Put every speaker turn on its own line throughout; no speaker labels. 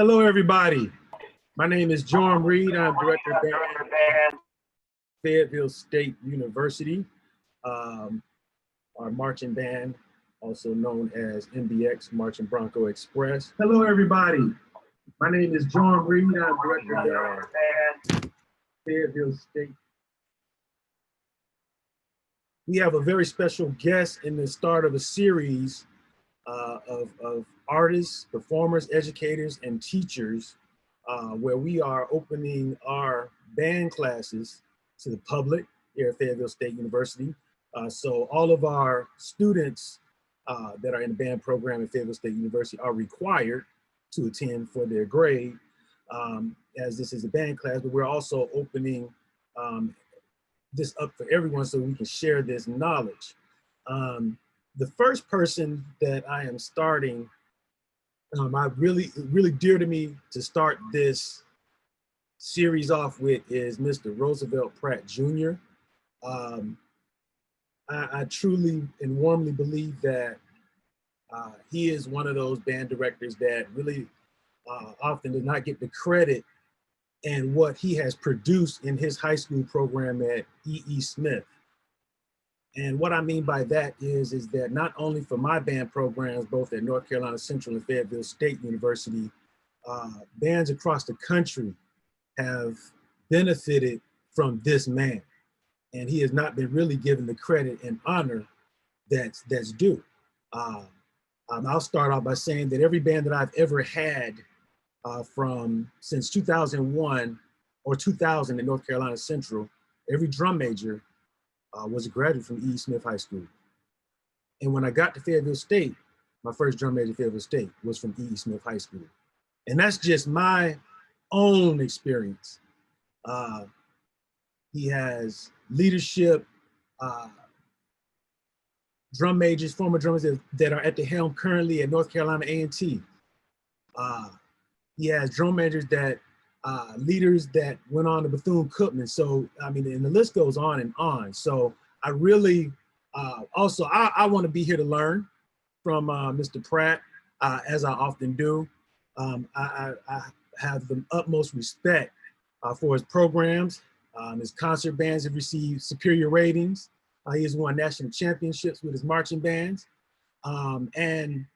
Hello, everybody. My name is John Reed. I'm Director of Band at Fayetteville State University. Our marching band, also known as MBX, Marching Bronco Express. Hello, everybody. My name is John Reed. I'm Director of Band at Fayetteville State. We have a very special guest in the start of a series of artists, performers, educators, and teachers, where we are opening our band classes to the public here at Fayetteville State University. So all of our students that are in the band program at Fayetteville State University are required to attend for their grade, as this is a band class, but we're also opening this up for everyone so we can share this knowledge. The first person that I am starting, really dear to me to start this series off with is Mr. Roosevelt Pratt Jr. I truly and warmly believe that he is one of those band directors that really often does not get the credit and what he has produced in his high school program at E.E. Smith. And what I mean by that is that not only for my band programs, both at North Carolina Central and Fayetteville State University, bands across the country have benefited from this man. And he has not been really given the credit and honor that's due. I'll start off by saying that every band that I've ever had since 2001 or 2000 at North Carolina Central, every drum major was a graduate from E.E. Smith High School. And when I got to Fayetteville State, my first drum major at Fayetteville State was from E.E. Smith High School. And that's just my own experience. He has leadership, drum majors, former drummers that are at the helm currently at North Carolina A&T. He has drum majors that, leaders that went on to Bethune-Cookman. So, I mean, and the list goes on and on. So I really, also, I want to be here to learn from Mr. Pratt, as I often do. I have the utmost respect for his programs. His concert bands have received superior ratings. He has won national championships with his marching bands. And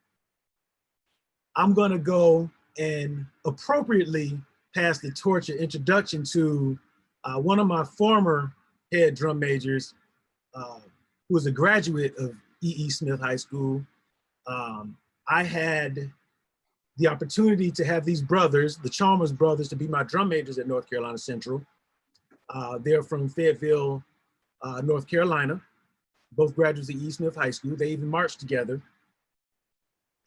I'm gonna go and appropriately pass the torch of introduction to one of my former head drum majors, who was a graduate of E.E. Smith High School. I had the opportunity to have these brothers, the Chalmers brothers, to be my drum majors at North Carolina Central. They're from Fayetteville, North Carolina, both graduates of E.E. Smith High School. They even marched together.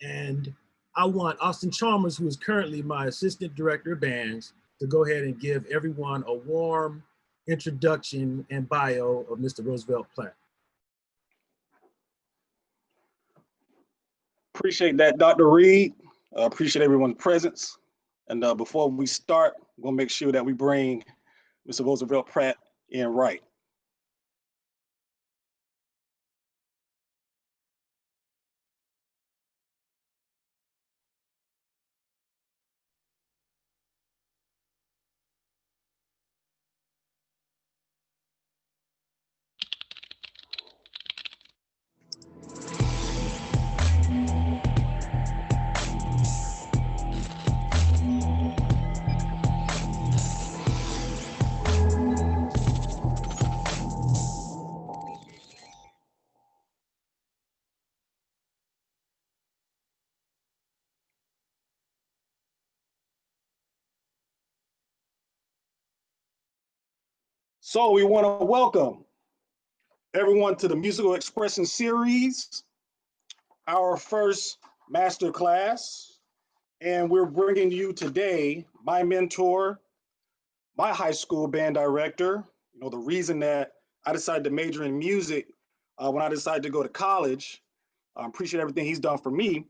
And I want Austin Chalmers, who is currently my assistant director of bands, to go ahead and give everyone a warm introduction and bio of Mr. Roosevelt Pratt.
Appreciate that, Dr. Reed. Appreciate everyone's presence. And before we start, we'll make sure that we bring Mr. Roosevelt Pratt in right. So we want to welcome everyone to the Musical Expression Series, our first master class. And we're bringing you today my mentor, my high school band director. You know, the reason that I decided to major in music when I decided to go to college. I appreciate everything he's done for me.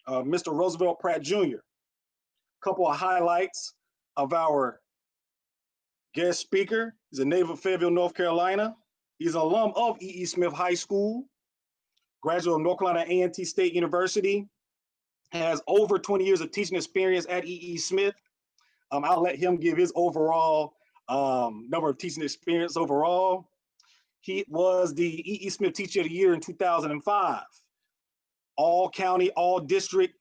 Mr. Roosevelt Pratt Jr. A couple of highlights of our guest speaker. He's a native of Fayetteville, North Carolina. He's an alum of E.E. Smith High School, graduate of North Carolina A&T State University, has over 20 years of teaching experience at E.E. Smith. I'll let him give his overall number of teaching experience overall. He was the E.E. Smith Teacher of the Year in 2005. All county, all district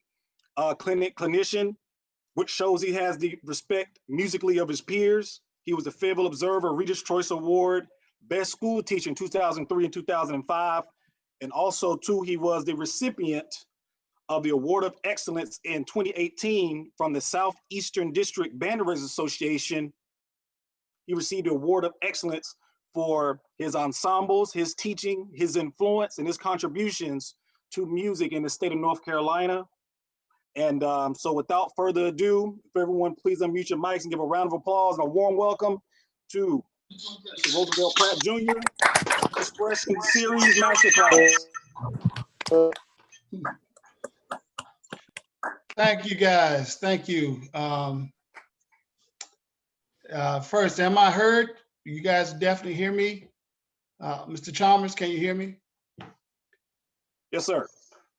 clinician, which shows he has the respect musically of his peers. He was the Fayetteville Observer Reader's Choice Award, Best School Teacher in 2003 and 2005. And also, too, he was the recipient of the Award of Excellence in 2018 from the Southeastern District Banderists Association. He received the Award of Excellence for his ensembles, his teaching, his influence, and his contributions to music in the state of North Carolina. And so without further ado, if everyone please unmute your mics and give a round of applause and a warm welcome to Mr. Roosevelt Pratt Jr. Expression Series Masterclass.
Thank you, guys. Thank you. First, am I heard? You guys definitely hear me? Mr. Chalmers, can you hear me?
Yes, sir.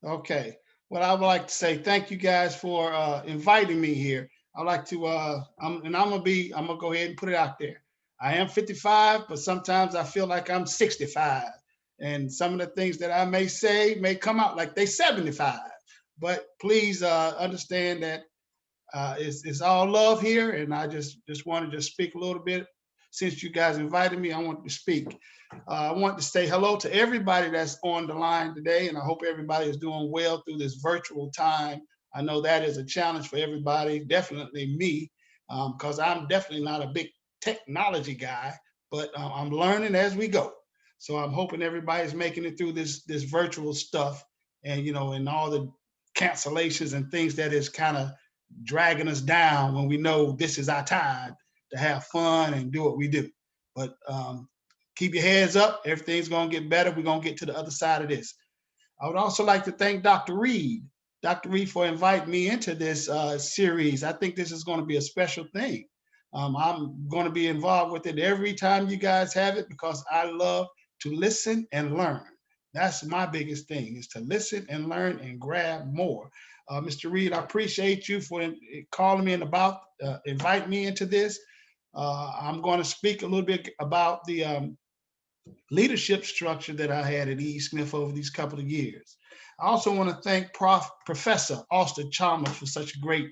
Okay. Well, I would like to say thank you guys for inviting me here. I'd like to, I'm gonna go ahead and put it out there. I am 55, but sometimes I feel like I'm 65. And some of the things that I may say may come out like they 75. But please understand that it's all love here, and I just wanted to speak a little bit. Since you guys invited me, I wanted to speak. I want to say hello to everybody that's on the line today, and I hope everybody is doing well through this virtual time. I know that is a challenge for everybody, definitely me, because I'm definitely not a big technology guy, but I'm learning as we go. So I'm hoping everybody's making it through this virtual stuff, and and all the cancellations and things that is kind of dragging us down when we know this is our time to have fun and do what we do. But keep your heads up. Everything's going to get better. We're going to get to the other side of this. I would also like to thank Dr. Reed. Dr. Reed for inviting me into this series. I think this is going to be a special thing. I'm going to be involved with it every time you guys have it because I love to listen and learn. That's my biggest thing, is to listen and learn and grab more. Mr. Reed, I appreciate you for calling me and inviting me into this. I'm going to speak a little bit about the leadership structure that I had at E.E. Smith over these couple of years. I also want to thank Professor Austin Chalmers for such a great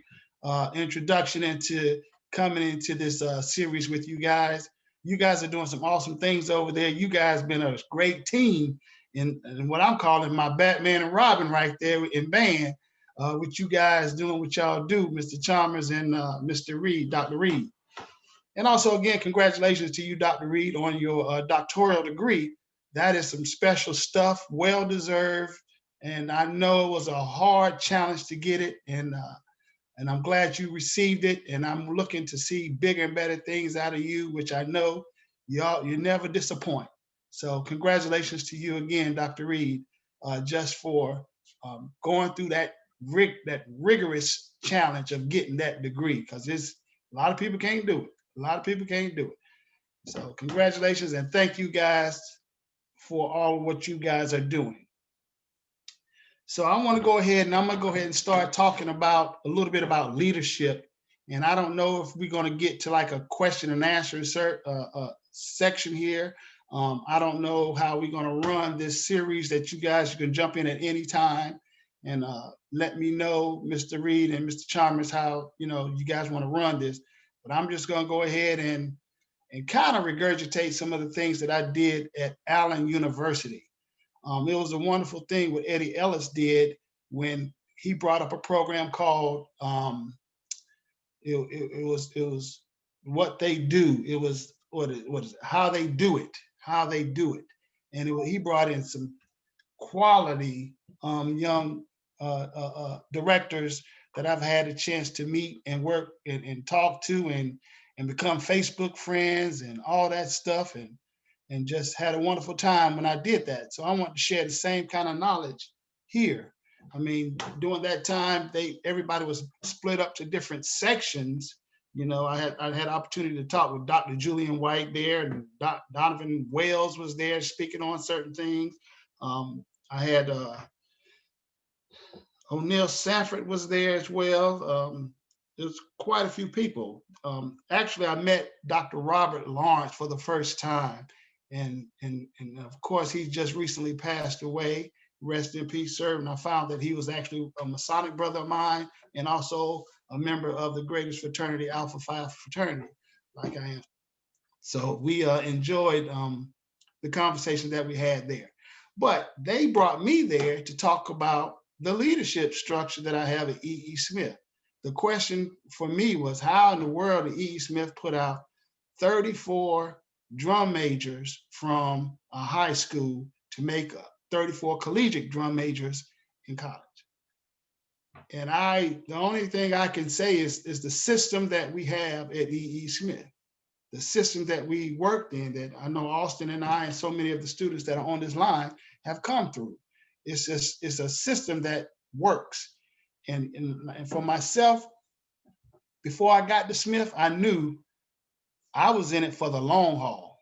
introduction into coming into this series with you guys. You guys are doing some awesome things over there. You guys been a great team in what I'm calling my Batman and Robin right there in band, with you guys doing what y'all do, Mr. Chalmers and Mr. Reed, Dr. Reed. And also, again, congratulations to you, Dr. Reed, on your doctoral degree. That is some special stuff, well-deserved. And I know it was a hard challenge to get it. And I'm glad you received it. And I'm looking to see bigger and better things out of you, which I know you never disappoint. So congratulations to you again, Dr. Reed, just for going through that rigorous challenge of getting that degree, because a lot of people can't do it. A lot of people can't do it. So congratulations and thank you guys for all of what you guys are doing. So I want to go ahead and start talking about a little bit about leadership. And I don't know if we're going to get to like a question and answer section here. I don't know how we're going to run this series that you guys can jump in at any time and let me know, Mr. Reed and Mr. Chalmers, how you guys want to run this. But I'm just going to go ahead and kind of regurgitate some of the things that I did at Allen University. It was a wonderful thing what Eddie Ellis did when he brought up a program called it was what they do. It was what is it? How they do it. And he brought in some quality young directors that I've had a chance to meet and work and talk to and become Facebook friends and all that stuff, and just had a wonderful time when I did that. So I want to share the same kind of knowledge here. I mean, during that time, everybody was split up to different sections. I had opportunity to talk with Dr. Julian White there, and Donovan Wales was there speaking on certain things. I had O'Neill Sanford was there as well. There's quite a few people. Actually, I met Dr. Robert Lawrence for the first time. And of course, he just recently passed away. Rest in peace, sir. And I found that he was actually a Masonic brother of mine and also a member of the greatest fraternity, Alpha Phi fraternity, like I am. So we enjoyed the conversation that we had there. But they brought me there to talk about the leadership structure that I have at E.E. Smith. The question for me was, how in the world did E.E. Smith put out 34 drum majors from a high school to make 34 collegiate drum majors in college? And the only thing I can say is the system that we have at E.E. Smith, the system that we worked in, that I know Austin and I and so many of the students that are on this line have come through. It's a system that works. And for myself, before I got to Smith, I knew I was in it for the long haul.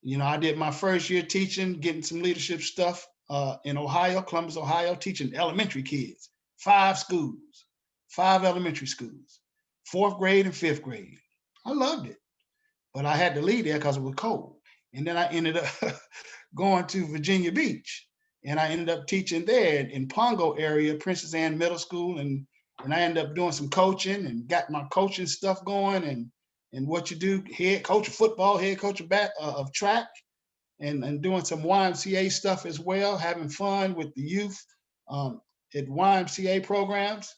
You know, I did my first year teaching, getting some leadership stuff in Ohio, Columbus, Ohio, teaching elementary kids, 5 schools, 5 elementary schools, 4th grade and 5th grade. I loved it, but I had to leave there because it was cold. And then I ended up going to Virginia Beach, and I ended up teaching there in Pongo area, Princess Anne Middle School, and I ended up doing some coaching and got my coaching stuff going, and what you do, head coach of football, head coach of track, and doing some YMCA stuff as well, having fun with the youth at YMCA programs,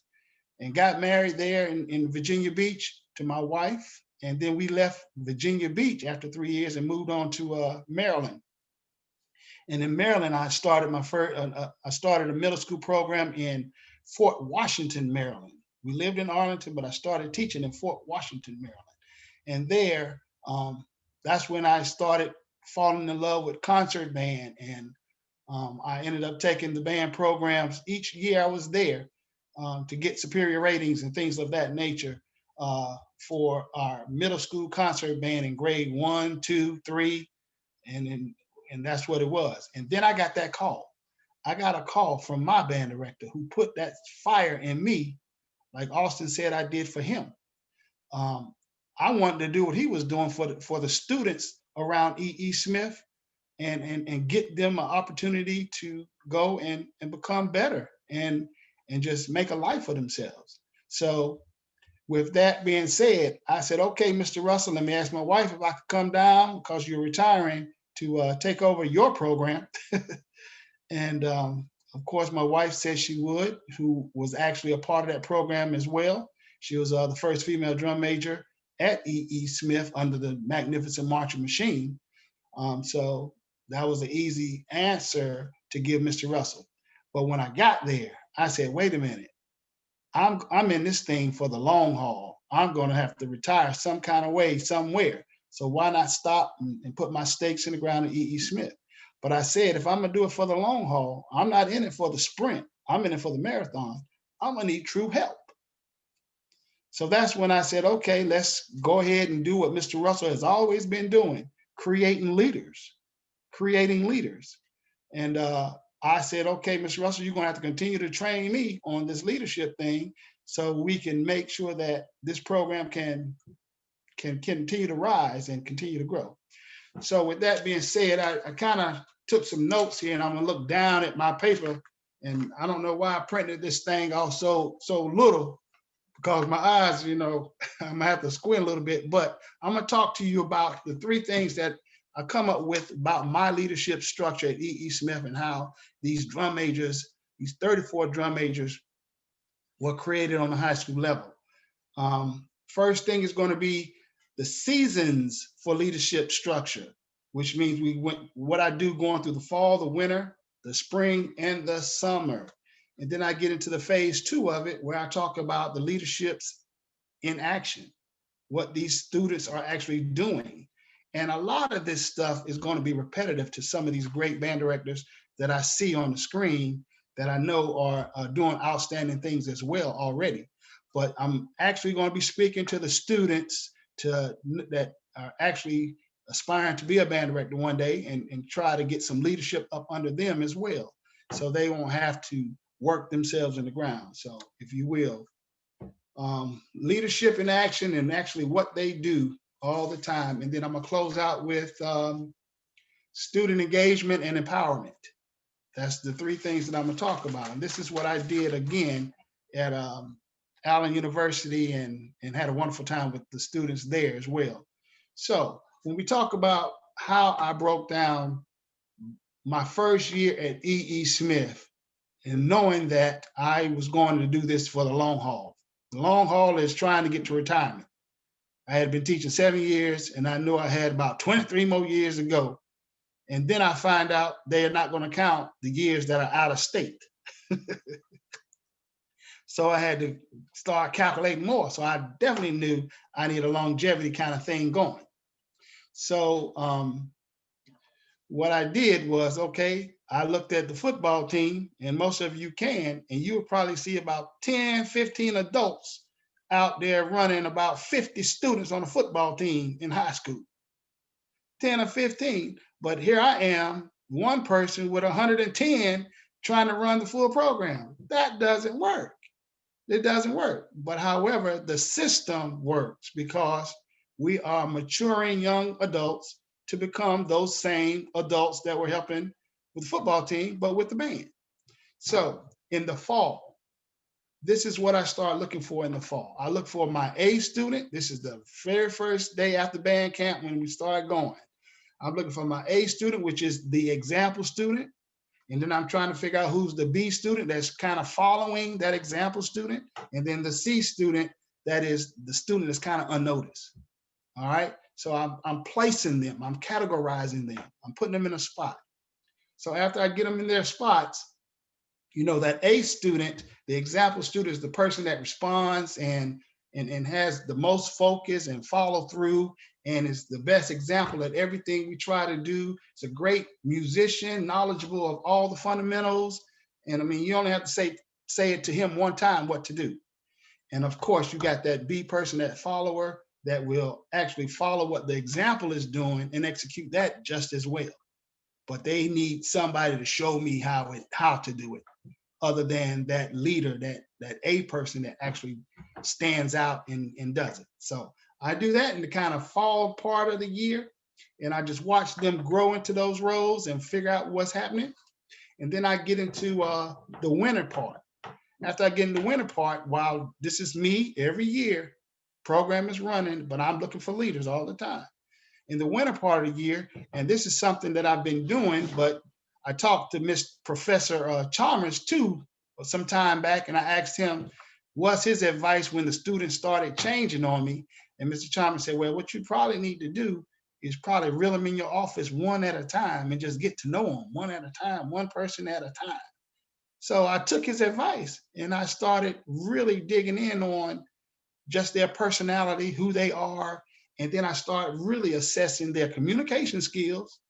and got married there in Virginia Beach to my wife. And then we left Virginia Beach after 3 years and moved on to Maryland. And in Maryland, I started I started a middle school program in Fort Washington, Maryland. We lived in Arlington, but I started teaching in Fort Washington, Maryland. And there, that's when I started falling in love with concert band. And I ended up taking the band programs each year I was there to get superior ratings and things of that nature for our middle school concert band in grade 1, 2, 3, and that's what it was. And then I got that call. I got a call from my band director who put that fire in me, like Austin said I did for him. I wanted to do what he was doing for the students around E.E. Smith and get them an opportunity to go and become better and just make a life for themselves. So with that being said, I said, okay, Mr. Russell, let me ask my wife if I could come down because you're retiring to take over your program. And of course, my wife said she would, who was actually a part of that program as well. She was the first female drum major at E.E. Smith under the magnificent marching machine. So that was an easy answer to give Mr. Russell. But when I got there, I said, wait a minute, I'm in this thing for the long haul. I'm going to have to retire some kind of way somewhere. So why not stop and put my stakes in the ground at E.E. Smith? But I said, if I'm going to do it for the long haul, I'm not in it for the sprint. I'm in it for the marathon. I'm going to need true help. So that's when I said, okay, let's go ahead and do what Mr. Russell has always been doing, creating leaders. And I said, okay, Mr. Russell, you're going to have to continue to train me on this leadership thing so we can make sure that this program can continue to rise and continue to grow. So with that being said, I kind of took some notes here, and I'm going to look down at my paper, and I don't know why I printed this thing off so little, because my eyes, you know, I'm going to have to squint a little bit, but I'm going to talk to you about the 3 things that I come up with about my leadership structure at E.E. Smith and how these drum majors, these 34 drum majors, were created on the high school level. First thing is going to be the seasons for leadership structure, which means what I do going through the fall, the winter, the spring, and the summer. And then I get into the phase 2 of it, where I talk about the leaderships in action, what these students are actually doing. And a lot of this stuff is going to be repetitive to some of these great band directors that I see on the screen that I know are doing outstanding things as well already. But I'm actually going to be speaking to the students that are actually aspiring to be a band director one day and try to get some leadership up under them as well. So they won't have to work themselves in the ground. So if you will, leadership in action and actually what they do all the time. And then I'm gonna close out with student engagement and empowerment. That's the three things that I'm gonna talk about. And this is what I did again at Allen University and had a wonderful time with the students there as well. So when we talk about how I broke down my first year at E.E. Smith and knowing that I was going to do this for the long haul. The long haul is trying to get to retirement. I had been teaching 7 years and I knew I had about 23 more years to go. And then I find out they are not going to count the years that are out of state. So I had to start calculating more. So I definitely knew I need a longevity kind of thing going. So what I did was, okay, I looked at the football team, and most of you can, and you will probably see about 10, 15 adults out there running about 50 students on a football team in high school. 10 or 15. But here I am, one person with 110 trying to run the full program. That doesn't work. It doesn't work. But however, the system works because we are maturing young adults to become those same adults that were helping with the football team, but with the band. So in the fall, this is what I start looking for in the fall. I look for my A student. This is the very first day after band camp when we start going. I'm looking for my A student, which is the example student. And then I'm trying to figure out who's the B student that's kind of following that example student. And then the C student, that is the student that's kind of unnoticed. All right. So I'm placing them, I'm categorizing them, I'm putting them in a spot. So after I get them in their spots, you know, that A student, the example student, is the person that responds and has the most focus and follow through and is the best example at everything we try to do. It's a great musician, knowledgeable of all the fundamentals. And I mean, you only have to say it to him one time what to do. And of course, you got that B person, that follower, that will actually follow what the example is doing and execute that just as well. But they need somebody to show me how to do it, other than that leader, that A person that actually stands out and does it. So I do that in the kind of fall part of the year, and I just watch them grow into those roles and figure out what's happening. And then I get into the winter part. After I get in the winter part, while this is me every year, program is running, but I'm looking for leaders all the time. In the winter part of the year, and this is something that I've been doing, but I talked to Professor Chalmers too some time back, and I asked him what's his advice when the students started changing on me. And Mr. Chalmers said, well, what you probably need to do is probably reel them in your office one at a time and just get to know them one at a time, one person at a time. So I took his advice and I started really digging in on just their personality, who they are. And then I started really assessing their communication skills.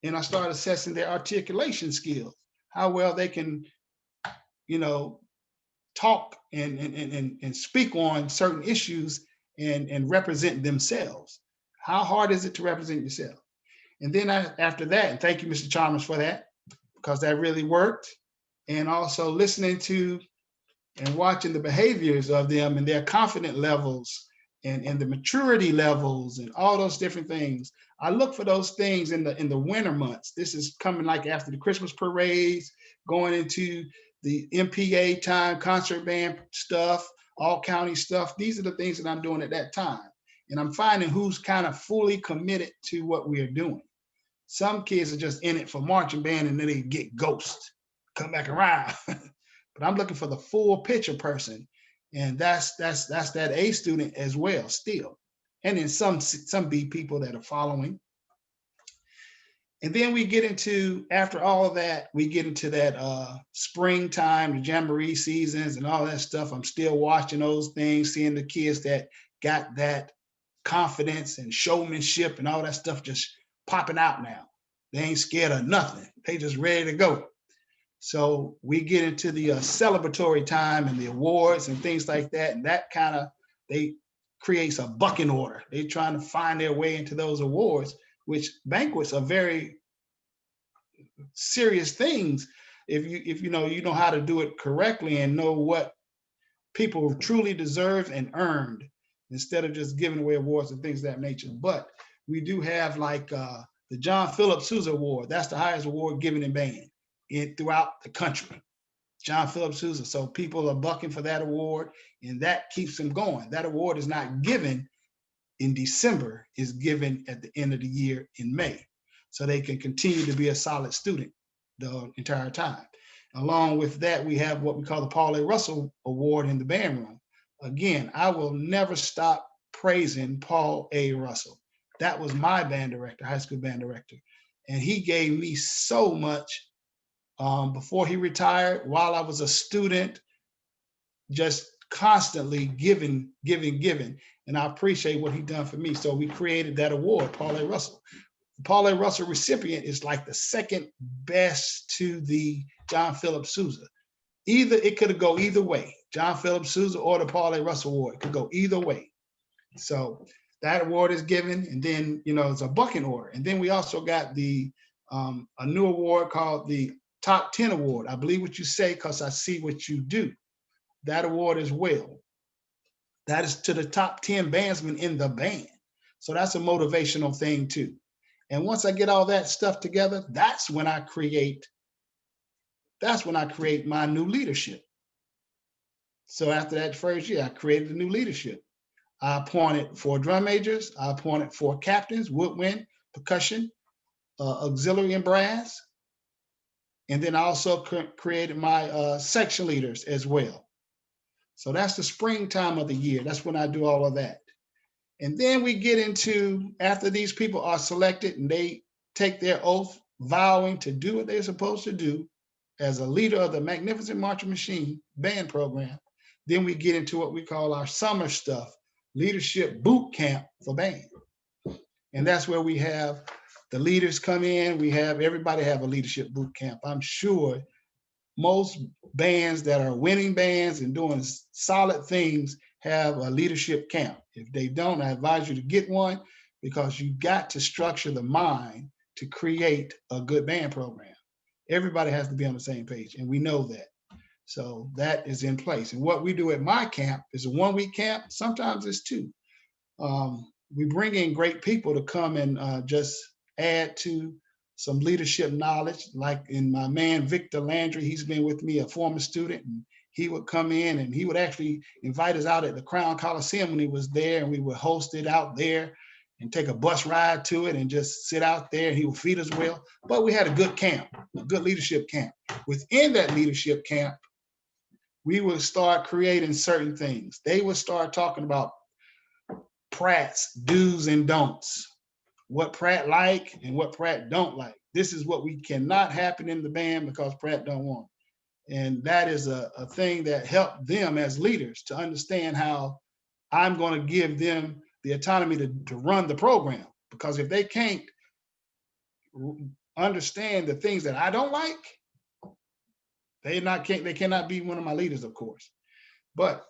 And I started assessing their articulation skills, how well they can, you know, talk and speak on certain issues and represent themselves. How hard is it to represent yourself? And then after that, and thank you, Mr. Chalmers, for that, because that really worked. And also listening to and watching the behaviors of them and their confidence levels and the maturity levels and all those different things. I look for those things in the winter months. This is coming like after the Christmas parades, going into the MPA time, concert band stuff, all county stuff. These are the things that I'm doing at that time. And I'm finding who's kind of fully committed to what we're doing. Some kids are just in it for marching band and then they get ghost, come back around. But I'm looking for the full picture person. And that's that A student as well still. And then some B people that are following. And then we get into, after all of that, we get into that springtime, the jamboree seasons and all that stuff. I'm still watching those things, seeing the kids that got that confidence and showmanship and all that stuff just popping out now. They ain't scared of nothing. They just ready to go. So we get into the celebratory time and the awards and things like that. And that kind of, they creates a bucking order. They're trying to find their way into those awards, which banquets are very serious things. if you know how to do it correctly and know what people truly deserve and earned, instead of just giving away awards and things of that nature. But we do have like the John Philip Sousa Award. That's the highest award given in band throughout the country. John Philip Sousa. So people are bucking for that award, and that keeps them going. That award is not given in December, is given at the end of the year in May, so they can continue to be a solid student the entire time. Along with that, we have what we call the Paul A. Russell Award in the band room. Again, I will never stop praising Paul A. Russell. That was my band director, high school band director. And he gave me so much before he retired, while I was a student, just constantly giving. And I appreciate what he done for me. So we created that award, Paul A. Russell. The Paul A. Russell recipient is like the second best to the John Philip Sousa. It could go either way. John Philip Sousa or the Paul A. Russell Award. It could go either way. So that award is given, and then it's a bucking order. And then we also got the a new award called the Top 10 Award. I believe what you say because I see what you do. That award as well. That is to the top 10 bandsmen in the band. So that's a motivational thing too. And once I get all that stuff together, that's when I create my new leadership. So after that first year, I created a new leadership. I appointed 4 drum majors. I appointed 4 captains, woodwind, percussion, auxiliary and brass. And then I also created my section leaders as well. So that's the springtime of the year. That's when I do all of that. And then we get into, after these people are selected and they take their oath, vowing to do what they're supposed to do as a leader of the Magnificent Marching Machine band program, then we get into what we call our summer stuff, leadership boot camp for band. And that's where we have the leaders come in. Everybody have a leadership boot camp. I'm sure most bands that are winning bands and doing solid things have a leadership camp. If they don't, I advise you to get one, because you got to structure the mind to create a good band program. Everybody has to be on the same page, and we know that. So that is in place. And what we do at my camp is a 1-week camp. Sometimes it's 2. We bring in great people to come and just add to some leadership knowledge. Like in my man, Victor Landry, he's been with me, a former student, and he would come in and he would actually invite us out at the Crown Coliseum when he was there, and we would host it out there and take a bus ride to it and just sit out there, and he would feed us well. But we had a good camp, a good leadership camp. Within that leadership camp, we would start creating certain things. They would start talking about Pratt's do's and don'ts, what Pratt like and what Pratt don't like. This is what we cannot happen in the band because Pratt don't want it. And that is a thing that helped them as leaders to understand how I'm going to give them the autonomy to run the program. Because if they can't understand the things that I don't like, they cannot be one of my leaders, of course. But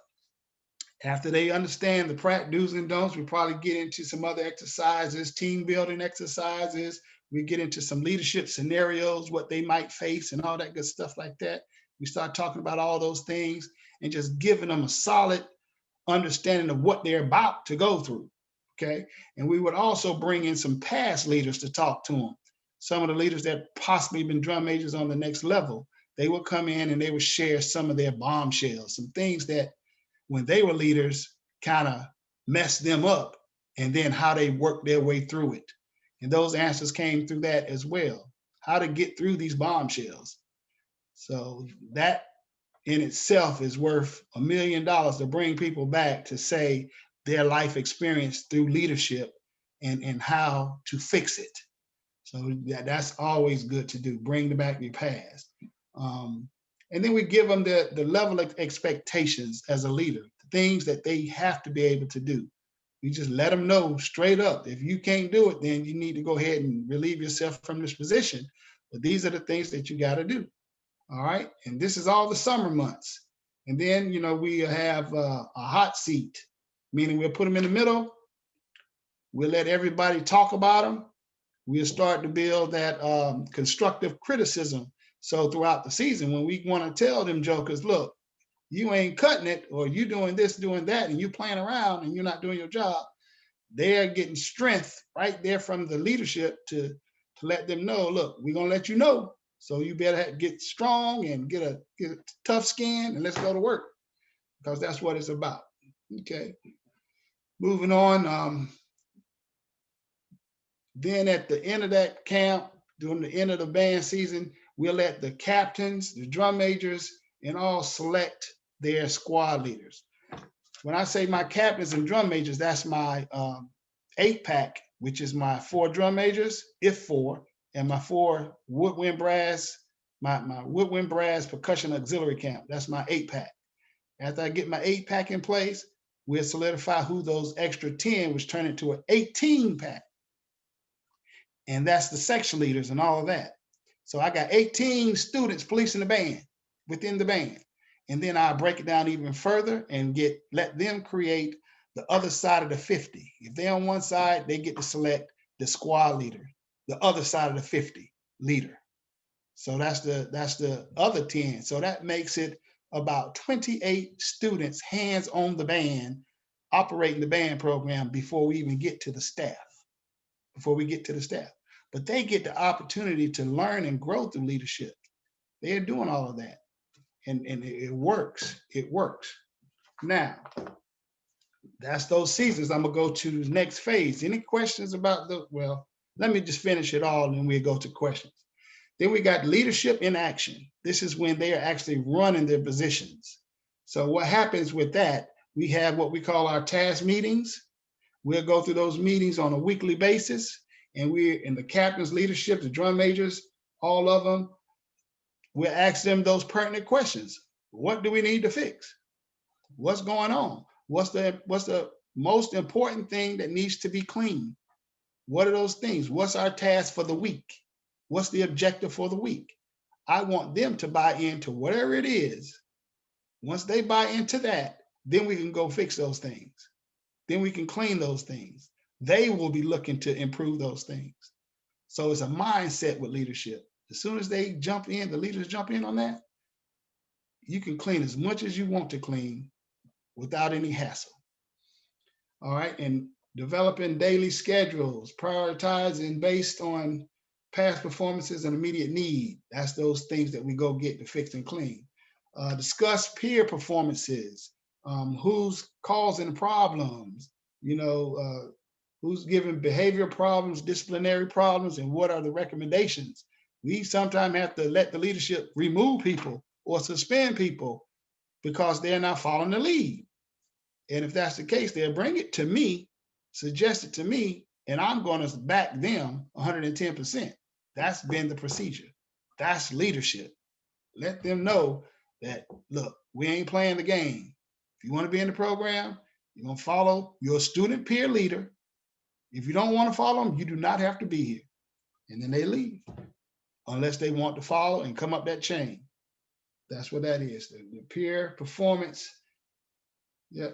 after they understand the Pratt do's and don'ts, we probably get into some other exercises, team building exercises. We get into some leadership scenarios, what they might face and all that good stuff like that. We start talking about all those things and just giving them a solid understanding of what they're about to go through, okay? And we would also bring in some past leaders to talk to them. Some of the leaders that possibly been drum majors on the next level, they would come in and they would share some of their bombshells, some things that when they were leaders kind of messed them up, and then how they worked their way through it. And those answers came through that as well, how to get through these bombshells. So that in itself is worth $1 million to bring people back to say their life experience through leadership and how to fix it. So that's always good to do, bring back your past. And then we give them the level of expectations as a leader, the things that they have to be able to do. We just let them know straight up, if you can't do it, then you need to go ahead and relieve yourself from this position. But these are the things that you got to do. All right. And this is all the summer months. And then, we have a hot seat, meaning we'll put them in the middle. We'll let everybody talk about them. We'll start to build that constructive criticism So throughout the season, when we want to tell them jokers, look, you ain't cutting it, or you doing this, doing that, and you playing around and you're not doing your job, they're getting strength right there from the leadership to let them know, look, we're going to let you know. So you better get strong and get a tough skin, and let's go to work, because that's what it's about. Okay. Moving on. Then at the end of that camp, during the end of the band season, we'll let the captains, the drum majors, and all select their squad leaders. When I say my captains and drum majors, that's my 8-pack, which is my 4 drum majors, if 4, and my 4 woodwind brass, my woodwind brass percussion auxiliary camp. That's my 8-pack. After I get my 8-pack in place, we'll solidify who those extra 10, which turn into an 18-pack. And that's the section leaders and all of that. So I got 18 students policing the band, within the band. And then I break it down even further and let them create the other side of the 50. If they're on one side, they get to select the squad leader, the other side of the 50 leader. So that's the other 10. So that makes it about 28 students hands on the band, operating the band program before we even get to the staff. But they get the opportunity to learn and grow through leadership. They're doing all of that. And it works. It works. Now, that's those seasons. I'm going to go to the next phase. Any questions about well, let me just finish it all and we'll go to questions. Then we got leadership in action. This is when they are actually running their positions. So what happens with that, we have what we call our task meetings. We'll go through those meetings on a weekly basis. And we're in the captain's leadership, the drum majors, all of them, we'll ask them those pertinent questions. What do we need to fix? What's going on? What's the most important thing that needs to be cleaned? What are those things? What's our task for the week? What's the objective for the week? I want them to buy into whatever it is. Once they buy into that, then we can go fix those things. Then we can clean those things. They will be looking to improve those things. So it's a mindset with leadership. As soon as they jump in, the leaders jump in on that, you can clean as much as you want to clean without any hassle. All right, and developing daily schedules, prioritizing based on past performances and immediate need. That's those things that we go get to fix and clean. Discuss peer performances, who's causing problems, who's giving behavioral problems, disciplinary problems, and what are the recommendations. We sometimes have to let the leadership remove people or suspend people because they're not following the lead. And if that's the case, they'll bring it to me, suggest it to me, and I'm going to back them 110%. That's been the procedure. That's leadership. Let them know that, look, we ain't playing the game. If you want to be in the program, you're going to follow your student peer leader. If you don't want to follow them, you do not have to be here. And then they leave, unless they want to follow and come up that chain. That's what that is, the peer performance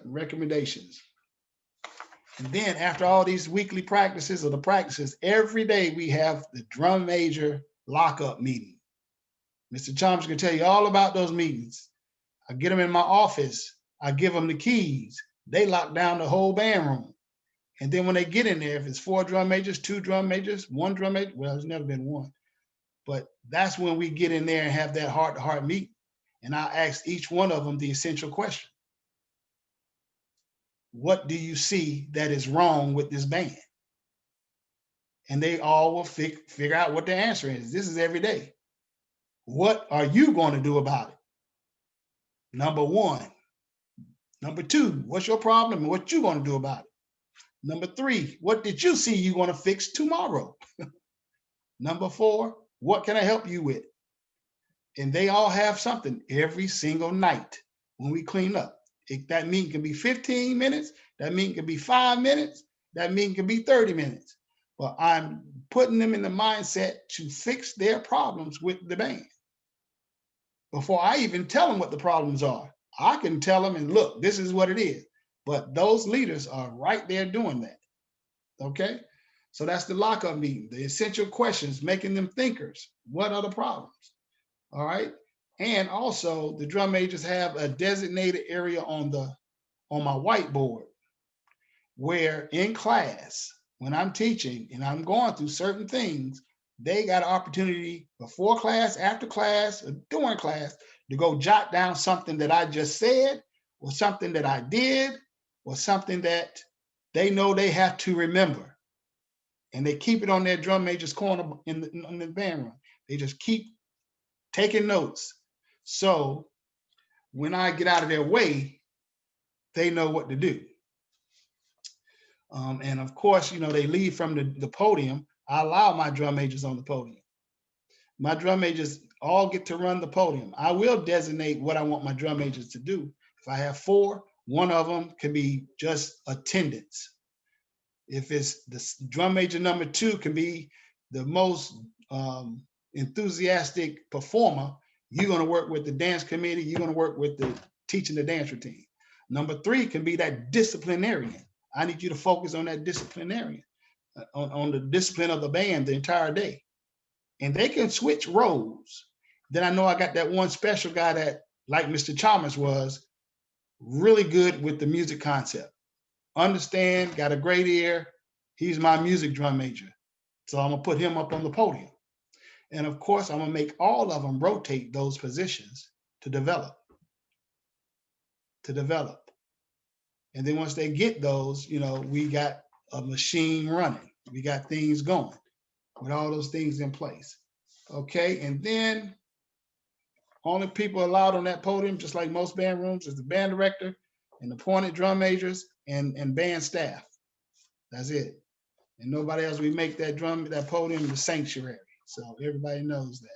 recommendations. And then after all these weekly practices or the practices, every day we have the drum major lockup meeting. Mr. Chalmers can tell you all about those meetings. I get them in my office. I give them the keys. They lock down the whole band room. And then when they get in there, if it's 4 drum majors, 2 drum majors, 1 drum major, well, there's never been 1. But that's when we get in there and have that heart-to-heart meeting. And I ask each one of them the essential question. What do you see that is wrong with this band? And they all will figure out what their answer is. This is every day. What are you going to do about it? Number 1. Number 2, what's your problem and what you going to do about it? Number 3, what did you see you're going to fix tomorrow? Number 4, what can I help you with? And they all have something every single night when we clean up. That meeting can be 15 minutes. That meeting can be 5 minutes. That meeting can be 30 minutes. But I'm putting them in the mindset to fix their problems with the band. Before I even tell them what the problems are, I can tell them, and look, this is what it is. But those leaders are right there doing that. Okay? So that's the lockup meeting, the essential questions, making them thinkers. What are the problems? All right. And also the drum majors have a designated area on my whiteboard where in class, when I'm teaching and I'm going through certain things, they got an opportunity before class, after class, or during class to go jot down something that I just said, or something that I did, or something that they know they have to remember. And they keep it on their drum major's corner in the band room. They just keep taking notes. So when I get out of their way, they know what to do. And of course, they leave from the podium. I allow my drum majors on the podium. My drum majors all get to run the podium. I will designate what I want my drum majors to do. If I have 4, one of them can be just attendance. If it's the drum major number 2 can be the most enthusiastic performer, you're going to work with the dance committee. You're going to work with the teaching the dance routine. Number 3 can be that disciplinarian. I need you to focus on that disciplinarian, on the discipline of the band the entire day. And they can switch roles. Then I know I got that one special guy that, like Mr. Chalmers was, really good with the music concept. Understand, got a great ear. He's my music drum major. So I'm gonna put him up on the podium. And of course, I'm gonna make all of them rotate those positions to develop. And then once they get those, we got a machine running. We got things going with all those things in place. Okay, and then only people allowed on that podium, just like most band rooms, is the band director and appointed drum majors and band staff. That's it. And nobody else. We make that podium the sanctuary. So everybody knows that.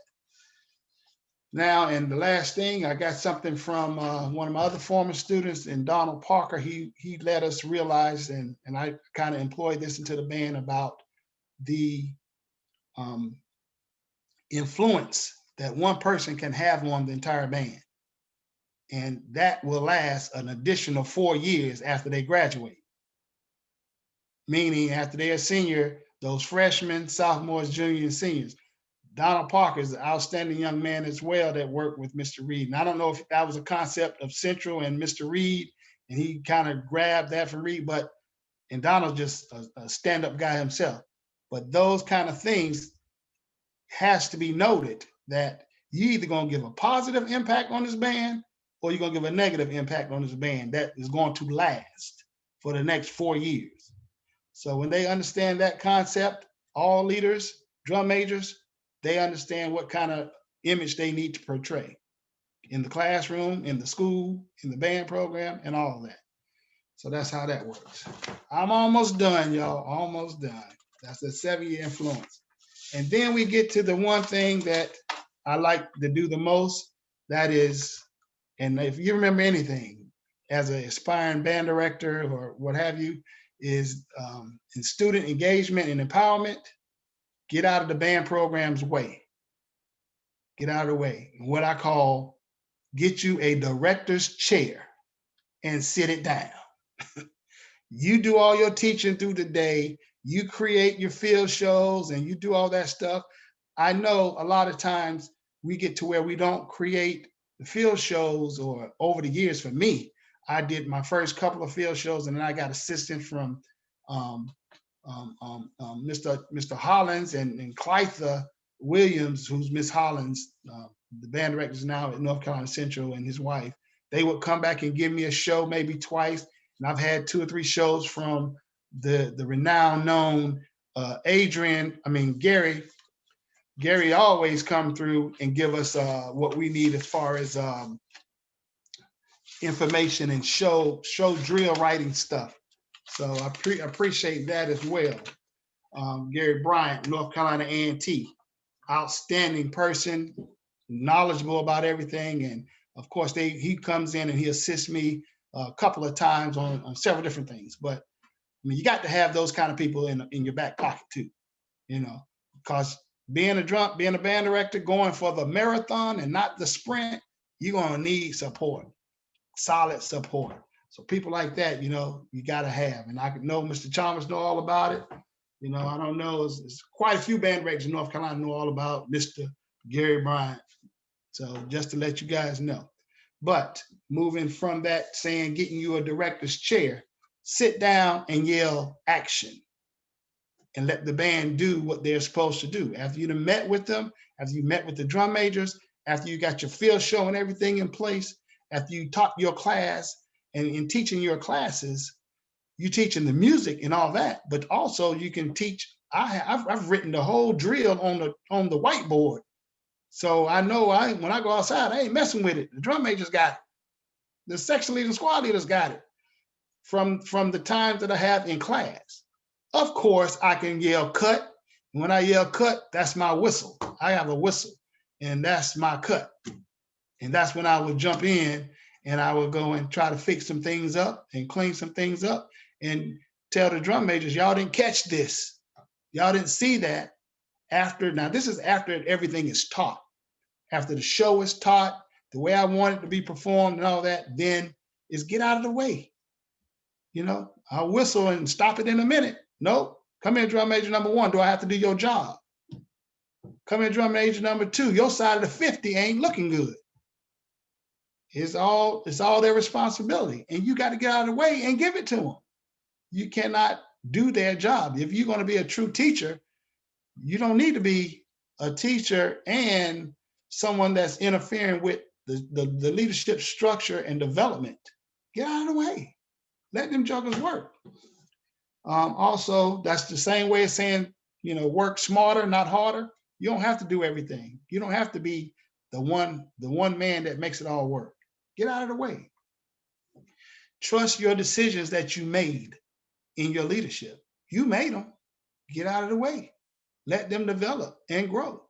Now, and the last thing, I got something from one of my other former students, and Donald Parker. He let us realize, and I kind of employed this into the band, about the influence that one person can have on the entire band. And that will last an additional 4 years after they graduate. Meaning after they're a senior, those freshmen, sophomores, juniors, and seniors. Donald Parker is an outstanding young man as well that worked with Mr. Reed. And I don't know if that was a concept of Central and Mr. Reed, and he kind of grabbed that from Reed, and Donald's just a stand-up guy himself. But those kind of things has to be noted, that you either gonna give a positive impact on this band or you're gonna give a negative impact on this band that is going to last for the next 4 years. So when they understand that concept, all leaders, drum majors, they understand what kind of image they need to portray in the classroom, in the school, in the band program, and all of that. So that's how that works. I'm almost done, y'all, almost done. That's the 7-year influence. And then we get to the one thing that I like to do the most, that is, and if you remember anything as an aspiring band director or what have you, is in student engagement and empowerment, get out of the band program's way. Get out of the way. And what I call, get you a director's chair and sit it down. You do all your teaching through the day, you create your field shows and you do all that stuff. I know a lot of times we get to where we don't create the field shows, or over the years for me, I did my first couple of field shows and then I got assistance from Mr. Hollins and Clytha Williams, who's Miss Hollins, the band director now at North Carolina Central, and his wife. They would come back and give me a show maybe twice. And I've had 2 or 3 shows from the renowned known Gary always come through and give us what we need as far as information and show drill writing stuff. So I appreciate that as well. Gary Bryant, North Carolina A&T, outstanding person, knowledgeable about everything. And of course, he comes in and he assists me a couple of times on several different things. But I mean, you got to have those kind of people in your back pocket too, because being a band director, going for the marathon and not the sprint, you're gonna need support, solid support. So people like that, you got to have. And I know Mr. Chalmers know all about it. I don't know, it's quite a few band directors in North Carolina know all about Mr. Gary Bryant, So just to let you guys know. But moving from that, saying getting you a director's chair, sit down and yell action and let the band do what they're supposed to do. After you've met with them, after you met with the drum majors, after you got your field show and everything in place, after you taught your class and in teaching your classes, you teaching the music and all that, but also you can teach. I've written the whole drill on the whiteboard. So I know when I go outside, I ain't messing with it. The drum majors got it. The section leaders and squad leaders got it from the times that I have in class. Of course, I can yell cut. And when I yell cut, that's my whistle. I have a whistle, and that's my cut. And that's when I would jump in and I would go and try to fix some things up and clean some things up and tell the drum majors, y'all didn't catch this. Y'all didn't see that. Now this is after everything is taught. After the show is taught, the way I want it to be performed and all that, then is get out of the way. You know, I'll whistle and stop it in a minute. Nope. Come here, drum major number 1. Do I have to do your job? Come here, drum major number 2. Your side of the 50 ain't looking good. It's all their responsibility. And you got to get out of the way and give it to them. You cannot do their job. If you're going to be a true teacher, you don't need to be a teacher and someone that's interfering with the leadership structure and development. Get out of the way. Let them jugglers work. Also, that's the same way of saying, you know, work smarter, not harder. You don't have to do everything. You don't have to be the one man that makes it all work. Get out of the way. Trust your decisions that you made in your leadership. You made them. Get out of the way. Let them develop and grow.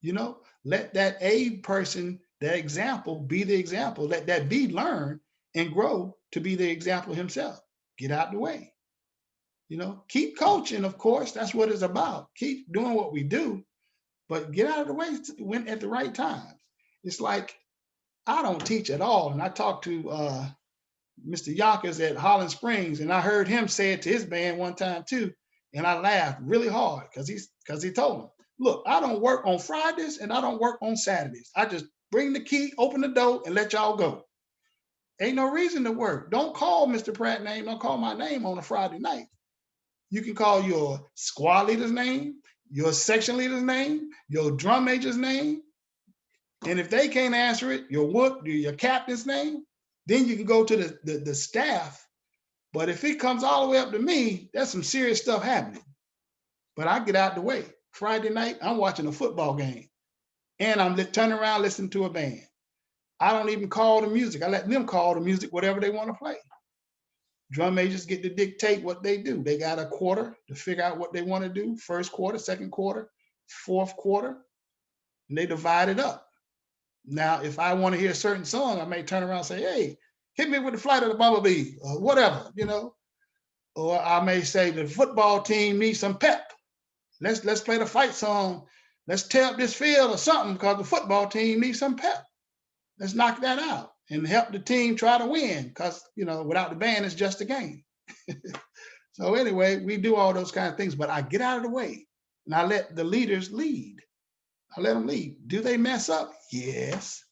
You know, let that A person, that example, be the example. Let that B learn and grow to be the example himself. Get out the way. You know, keep coaching, of course. That's what it's about. Keep doing what we do, but get out of the way when at the right time. It's like, I don't teach at all. And I talked to Mr. Yonkers at Holland Springs, and I heard him say it to his band one time too. And I laughed really hard because he told them, look, I don't work on Fridays and I don't work on Saturdays. I just bring the key, open the door, and let y'all go. Ain't no reason to work. Don't call Mr. Pratt name. Don't call my name on a Friday night. You can call your squad leader's name, your section leader's name, your drum major's name. And if they can't answer it, your captain's name, then you can go to the staff. But if it comes all the way up to me, that's some serious stuff happening. But I get out the way. Friday night, I'm watching a football game. And I'm turning around listening to a band. I don't even call the music. I let them call the music, whatever they want to play. Drum majors get to dictate what they do. They got a quarter to figure out what they want to do. First quarter, second quarter, fourth quarter, and they divide it up. Now, if I want to hear a certain song, I may turn around and say, hey, hit me with the Flight of the Bumblebee or whatever, you know. Or I may say the football team needs some pep. Let's play the fight song. Let's tear up this field or something because the football team needs some pep. Let's knock that out and help the team try to win because, you know, without the band, it's just a game. So anyway, we do all those kind of things, but I get out of the way and I let the leaders lead. I let them lead. Do they mess up? Yes.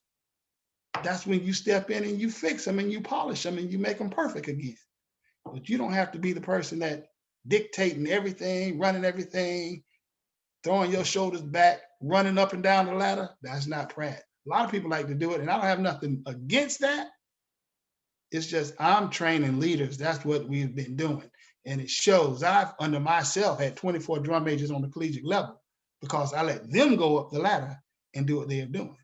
That's when you step in and you fix them and you polish them and you make them perfect again. But you don't have to be the person that dictating everything, running everything, throwing your shoulders back, running up and down the ladder. That's not Pratt. A lot of people like to do it, and I don't have nothing against that. It's just I'm training leaders. That's what we've been doing. And it shows. I've, under myself, had 24 drum majors on the collegiate level because I let them go up the ladder and do what they're doing.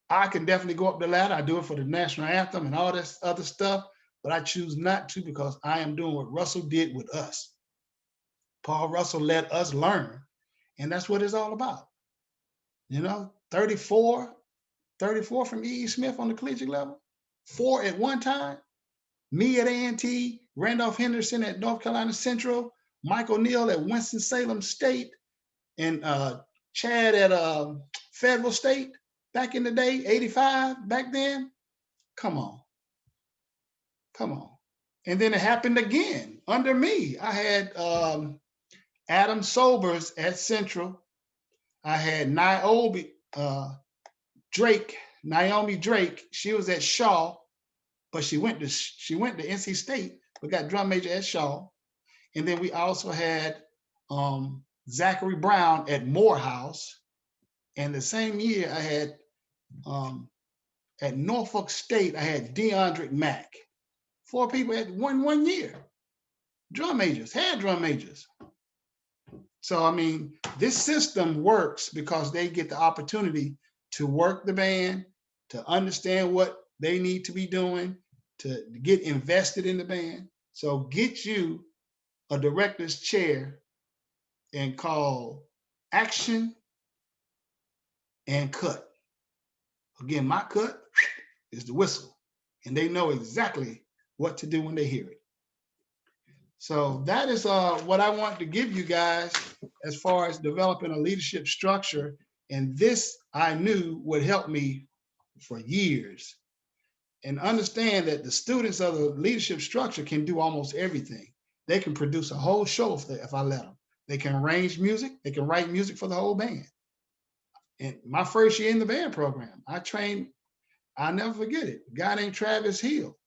I can definitely go up the ladder. I do it for the national anthem and all this other stuff, but I choose not to because I am doing what Russell did with us. Paul Russell let us learn, and that's what it's all about. You know, 34 from E.E. Smith on the collegiate level, 4 at one time, me at A&T, Randolph Henderson at North Carolina Central, Mike O'Neill at Winston-Salem State, and Chad at Fayetteville State back in the day, 85 back then. Come on. And then it happened again under me. I had Adam Sobers at Central. I had Niobe Drake, Naomi Drake, she was at Shaw, but she went to NC State, but got drum major at Shaw. And then we also had Zachary Brown at Morehouse. And the same year I had at Norfolk State, I had DeAndre Mack. 4 people at one year. Drum majors, had drum majors. So, I mean, this system works because they get the opportunity to work the band, to understand what they need to be doing, to get invested in the band. So get you a director's chair and call action and cut. Again, my cut is the whistle, and they know exactly what to do when they hear it. So that is what I want to give you guys as far as developing a leadership structure. And this I knew would help me for years. And understand that the students of the leadership structure can do almost everything. They can produce a whole show if I let them. They can arrange music. They can write music for the whole band. And my first year in the band program, I trained, I'll never forget it, a guy named Travis Hill.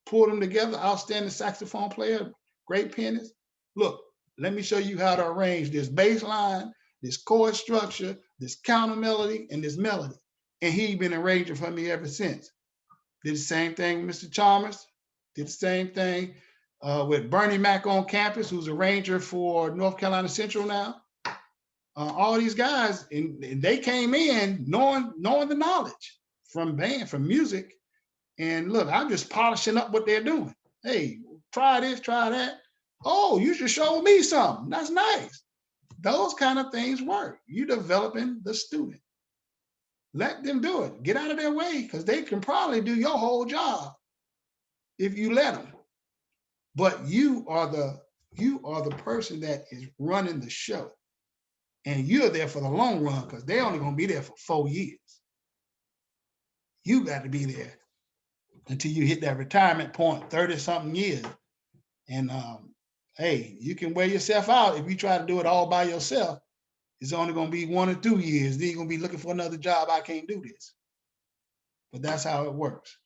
Pulled them together, outstanding saxophone player, great pianist. Look, let me show you how to arrange this bass line, this chord structure, this counter melody, and this melody. And he's been arranging for me ever since. Did the same thing with Mr. Chalmers. Did the same thing with Bernie Mac on campus, who's arranger for North Carolina Central now. All these guys, and they came in knowing the knowledge from band, from music. And look, I'm just polishing up what they're doing. Hey, try this, try that. Oh, you should show me something. That's nice. Those kind of things work. You're developing the student. Let them do it. Get out of their way, because they can probably do your whole job if you let them. But you are the person that is running the show. And you're there for the long run, because they're only going to be there for 4 years. You got to be there until you hit that retirement point, 30-something years. And hey, you can wear yourself out if you try to do it all by yourself. It's only going to be 1 or 2 years. Then you're going to be looking for another job. I can't do this. But that's how it works.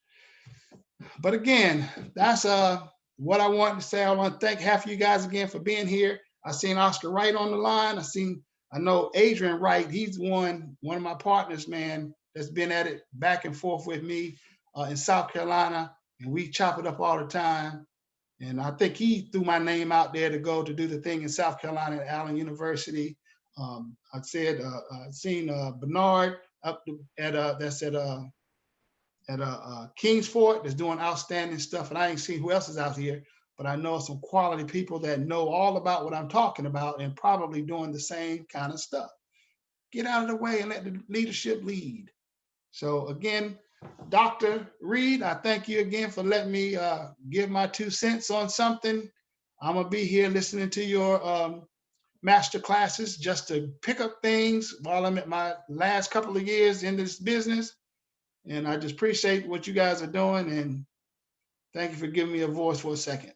But again, that's what I wanted to say. I want to thank half of you guys again for being here. I seen Oscar Wright on the line. I know Adrian Wright. He's one of my partners, man, that's been at it back and forth with me in South Carolina. And we chop it up all the time. And I think he threw my name out there to go to do the thing in South Carolina at Allen University. I've seen Bernard up at Kings Fort that's doing outstanding stuff. And I ain't seen who else is out here, but I know some quality people that know all about what I'm talking about and probably doing the same kind of stuff. Get out of the way and let the leadership lead. So again, Dr. Reed, I thank you again for letting me give my 2 cents on something. I'm gonna be here listening to your master classes just to pick up things while I'm at my last couple of years in this business. And I just appreciate what you guys are doing. And thank you for giving me a voice for a second.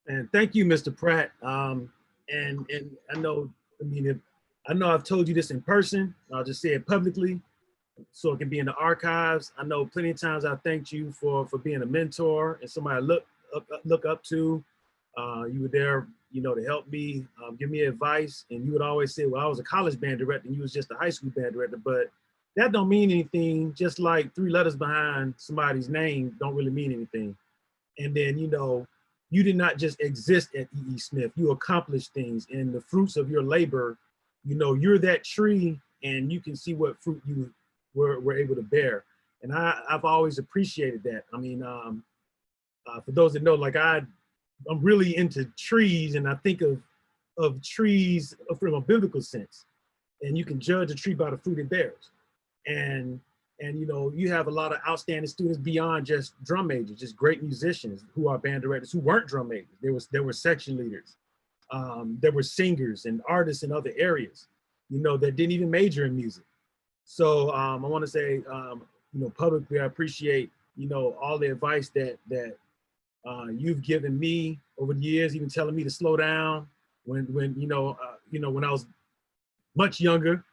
And thank you, Mr. Pratt. And I know, I know I've told you this in person. I'll just say it publicly so it can be in the archives. I know plenty of times I thanked you for being a mentor and somebody I look up to. You were there, to help me, give me advice. And you would always say, well, I was a college band director and you was just a high school band director, but that don't mean anything. Just like 3 letters behind somebody's name don't really mean anything. And then, you did not just exist at E.E. Smith. You accomplished things, and the fruits of your labor, you're that tree, and you can see what fruit you were able to bear. And I've always appreciated that. I mean, for those that know, like I'm really into trees, and I think of trees from a biblical sense. And you can judge a tree by the fruit it bears. And you have a lot of outstanding students beyond just drum majors, just great musicians who are band directors who weren't drum majors. There were section leaders. There were singers and artists in other areas, that didn't even major in music. So I want to say, publicly, I appreciate, all the advice that you've given me over the years, even telling me to slow down when I was much younger,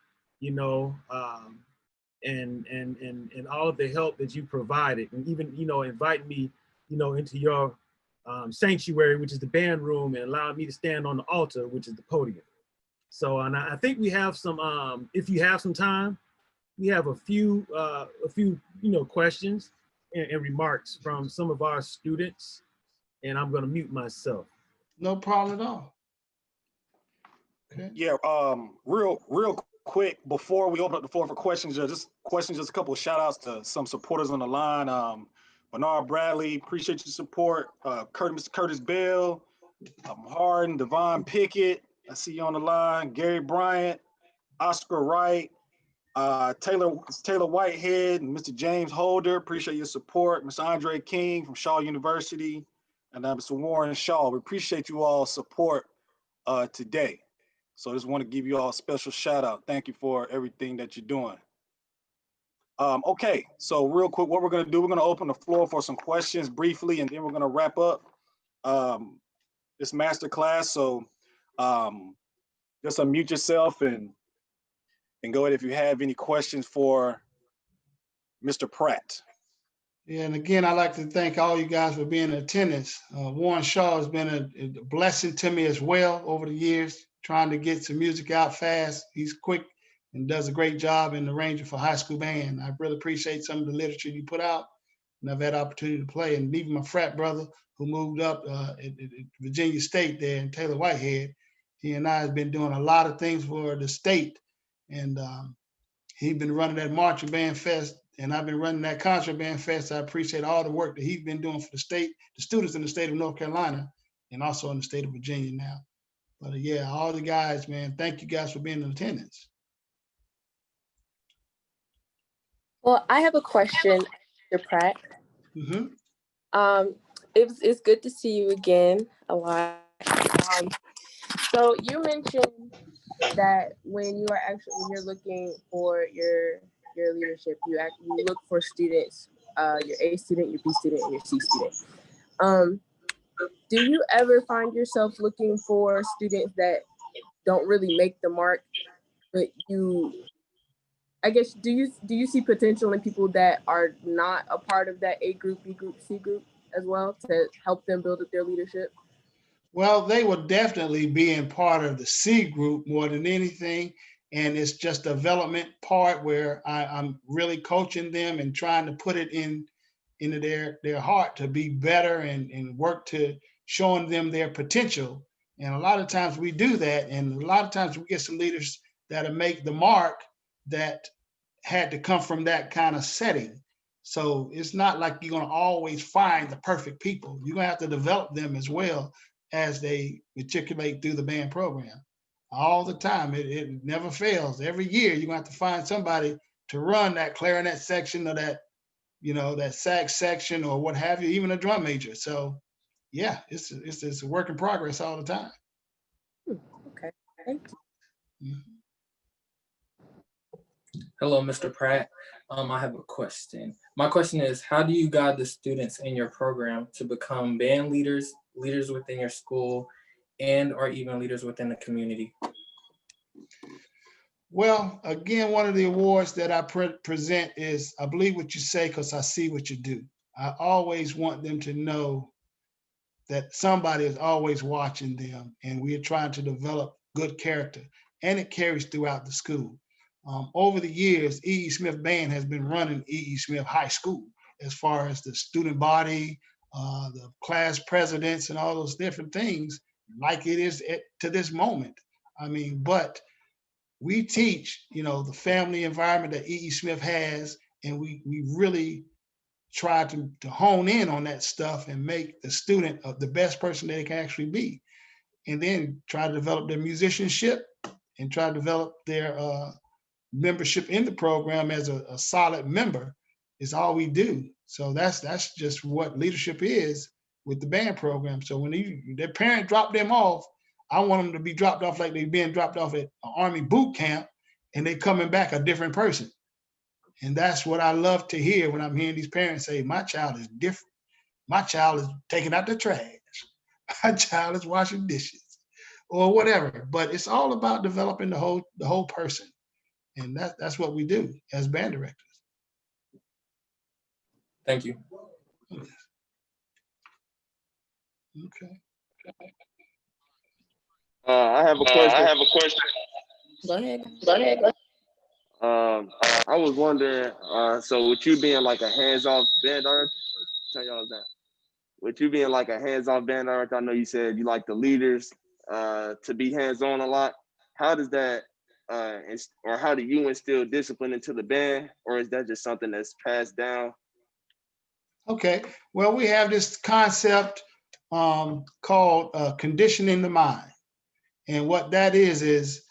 and all of the help that you provided, and even, you know, invite me, you know, into your sanctuary, which is the band room, and allow me to stand on the altar, which is the podium. So, and I think we have some, if you have some time, we have a few, you know, questions and remarks from some of our students, and I'm going to mute myself.
No problem at all. Okay.
Yeah, real quick before we open up the floor for questions, just a couple of shout outs to some supporters on the line. Bernard Bradley, appreciate your support. Mr. Curtis Bell, Harden, Devon Pickett, I see you on the line. Gary Bryant, Oscar Wright, Taylor Whitehead, and Mr. James Holder, appreciate your support. Mr. Andre King from Shaw University, and Mr. Warren Shaw. We appreciate you all support today. So I just want to give you all a special shout out. Thank you for everything that you're doing. Okay, so real quick, what we're going to do, we're going to open the floor for some questions briefly, and then we're going to wrap up this masterclass. So just unmute yourself and go ahead if you have any questions for Mr. Pratt.
Yeah, and again, I'd like to thank all you guys for being in attendance. Warren Shaw has been a blessing to me as well over the years, trying to get some music out fast. He's quick and does a great job in arranging for high school band. I really appreciate some of the literature you put out, and I've had the opportunity to play. And even my frat brother who moved up at Virginia State there in Taylor Whitehead, he and I have been doing a lot of things for the state. And he's been running that marching band fest, and I've been running that concert band fest. I appreciate all the work that he's been doing for the state, the students in the state of North Carolina, and also in the state of Virginia now. But yeah, all the guys, man, thank you guys for being in attendance.
Well, I have a question, Mr. Pratt.
Mm-hmm.
It's good to see you again a lot. So you mentioned that when you're looking for your leadership, you look for students, your A student, your B student, and your C student. Do you ever find yourself looking for students that don't really make the mark, but I guess, do you see potential in people that are not a part of that A group, B group, C group as well, to help them build up their leadership?
Well, they will definitely be in part of the C group more than anything. And it's just a development part where I'm really coaching them and trying to put it into their heart to be better and work to showing them their potential. And a lot of times we do that. And a lot of times we get some leaders that'll make the mark that had to come from that kind of setting. So it's not like you're going to always find the perfect people. You're going to have to develop them as well as they matriculate through the band program. All the time, it never fails. Every year, you're going to have to find somebody to run that clarinet section or that, that sax section or what have you, even a drum major. So yeah, it's a work in progress all the time.
Okay, thank you.
Mm-hmm.
Hello, Mr. Pratt. I have a question. My question is, how do you guide the students in your program to become band leaders, leaders within your school, or even leaders within the community?
Well, again, one of the awards that I present is, I believe what you say because I see what you do. I always want them to know that somebody is always watching them, and we are trying to develop good character, and it carries throughout the school. Over the years, E.E. Smith Band has been running E.E. Smith High School as far as the student body, the class presidents, and all those different things, like it is to this moment. I mean, but we teach, the family environment that E.E. Smith has, and we really try to hone in on that stuff and make the student the best person that they can actually be. And then try to develop their musicianship and try to develop their membership in the program as a solid member is all we do. So that's just what leadership is with the band program. So when their parent drop them off, I want them to be dropped off like they're being dropped off at an Army boot camp, and they coming back a different person. And that's what I love to hear when I'm hearing these parents say, my child is different. My child is taking out the trash. My child is washing dishes or whatever. But it's all about developing the whole person. And that's what we do as band directors.
Thank you.
Okay.
I have a question.
Go ahead.
I was wondering, so with you being like a hands-off band director, turn y'all down. With you being like a hands-off band director, I know you said you like the leaders to be hands-on a lot. How does that, or how do you instill discipline into the band, or is that just something that's passed down?
Okay. Well, we have this concept called conditioning the mind. And what that is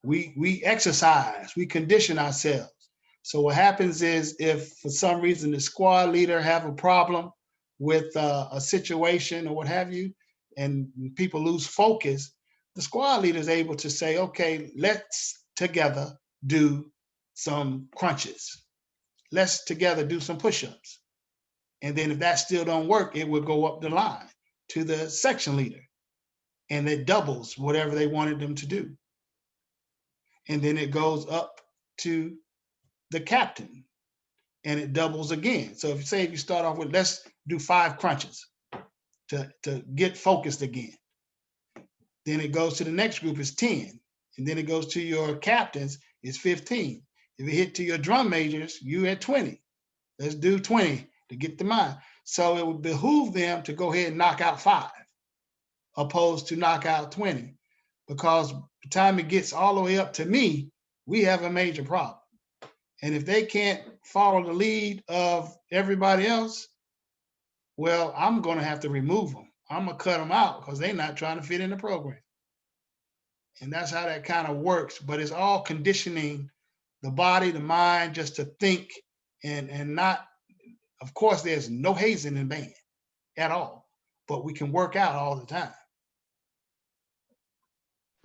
we exercise, we condition ourselves. So what happens is if for some reason the squad leader have a problem with a situation or what have you, and people lose focus, the squad leader is able to say, okay, let's together do some crunches. Let's together do some push-ups. And then if that still don't work, it will go up the line to the section leader. And it doubles whatever they wanted them to do. And then it goes up to the captain and it doubles again. So if you start off with, let's do 5 crunches to get focused again. Then it goes to the next group is 10. And then it goes to your captains is 15. If it hit to your drum majors, you at 20. Let's do 20 to get the mind. So it would behoove them to go ahead and knock out 5 opposed to knock out 20. Because by the time it gets all the way up to me, we have a major problem. And if they can't follow the lead of everybody else, well, I'm going to have to remove them. I'm going to cut them out because they're not trying to fit in the program. And that's how that kind of works. But it's all conditioning the body, the mind, just to think and not, of course, there's no hazing in band at all, but we can work out all the time.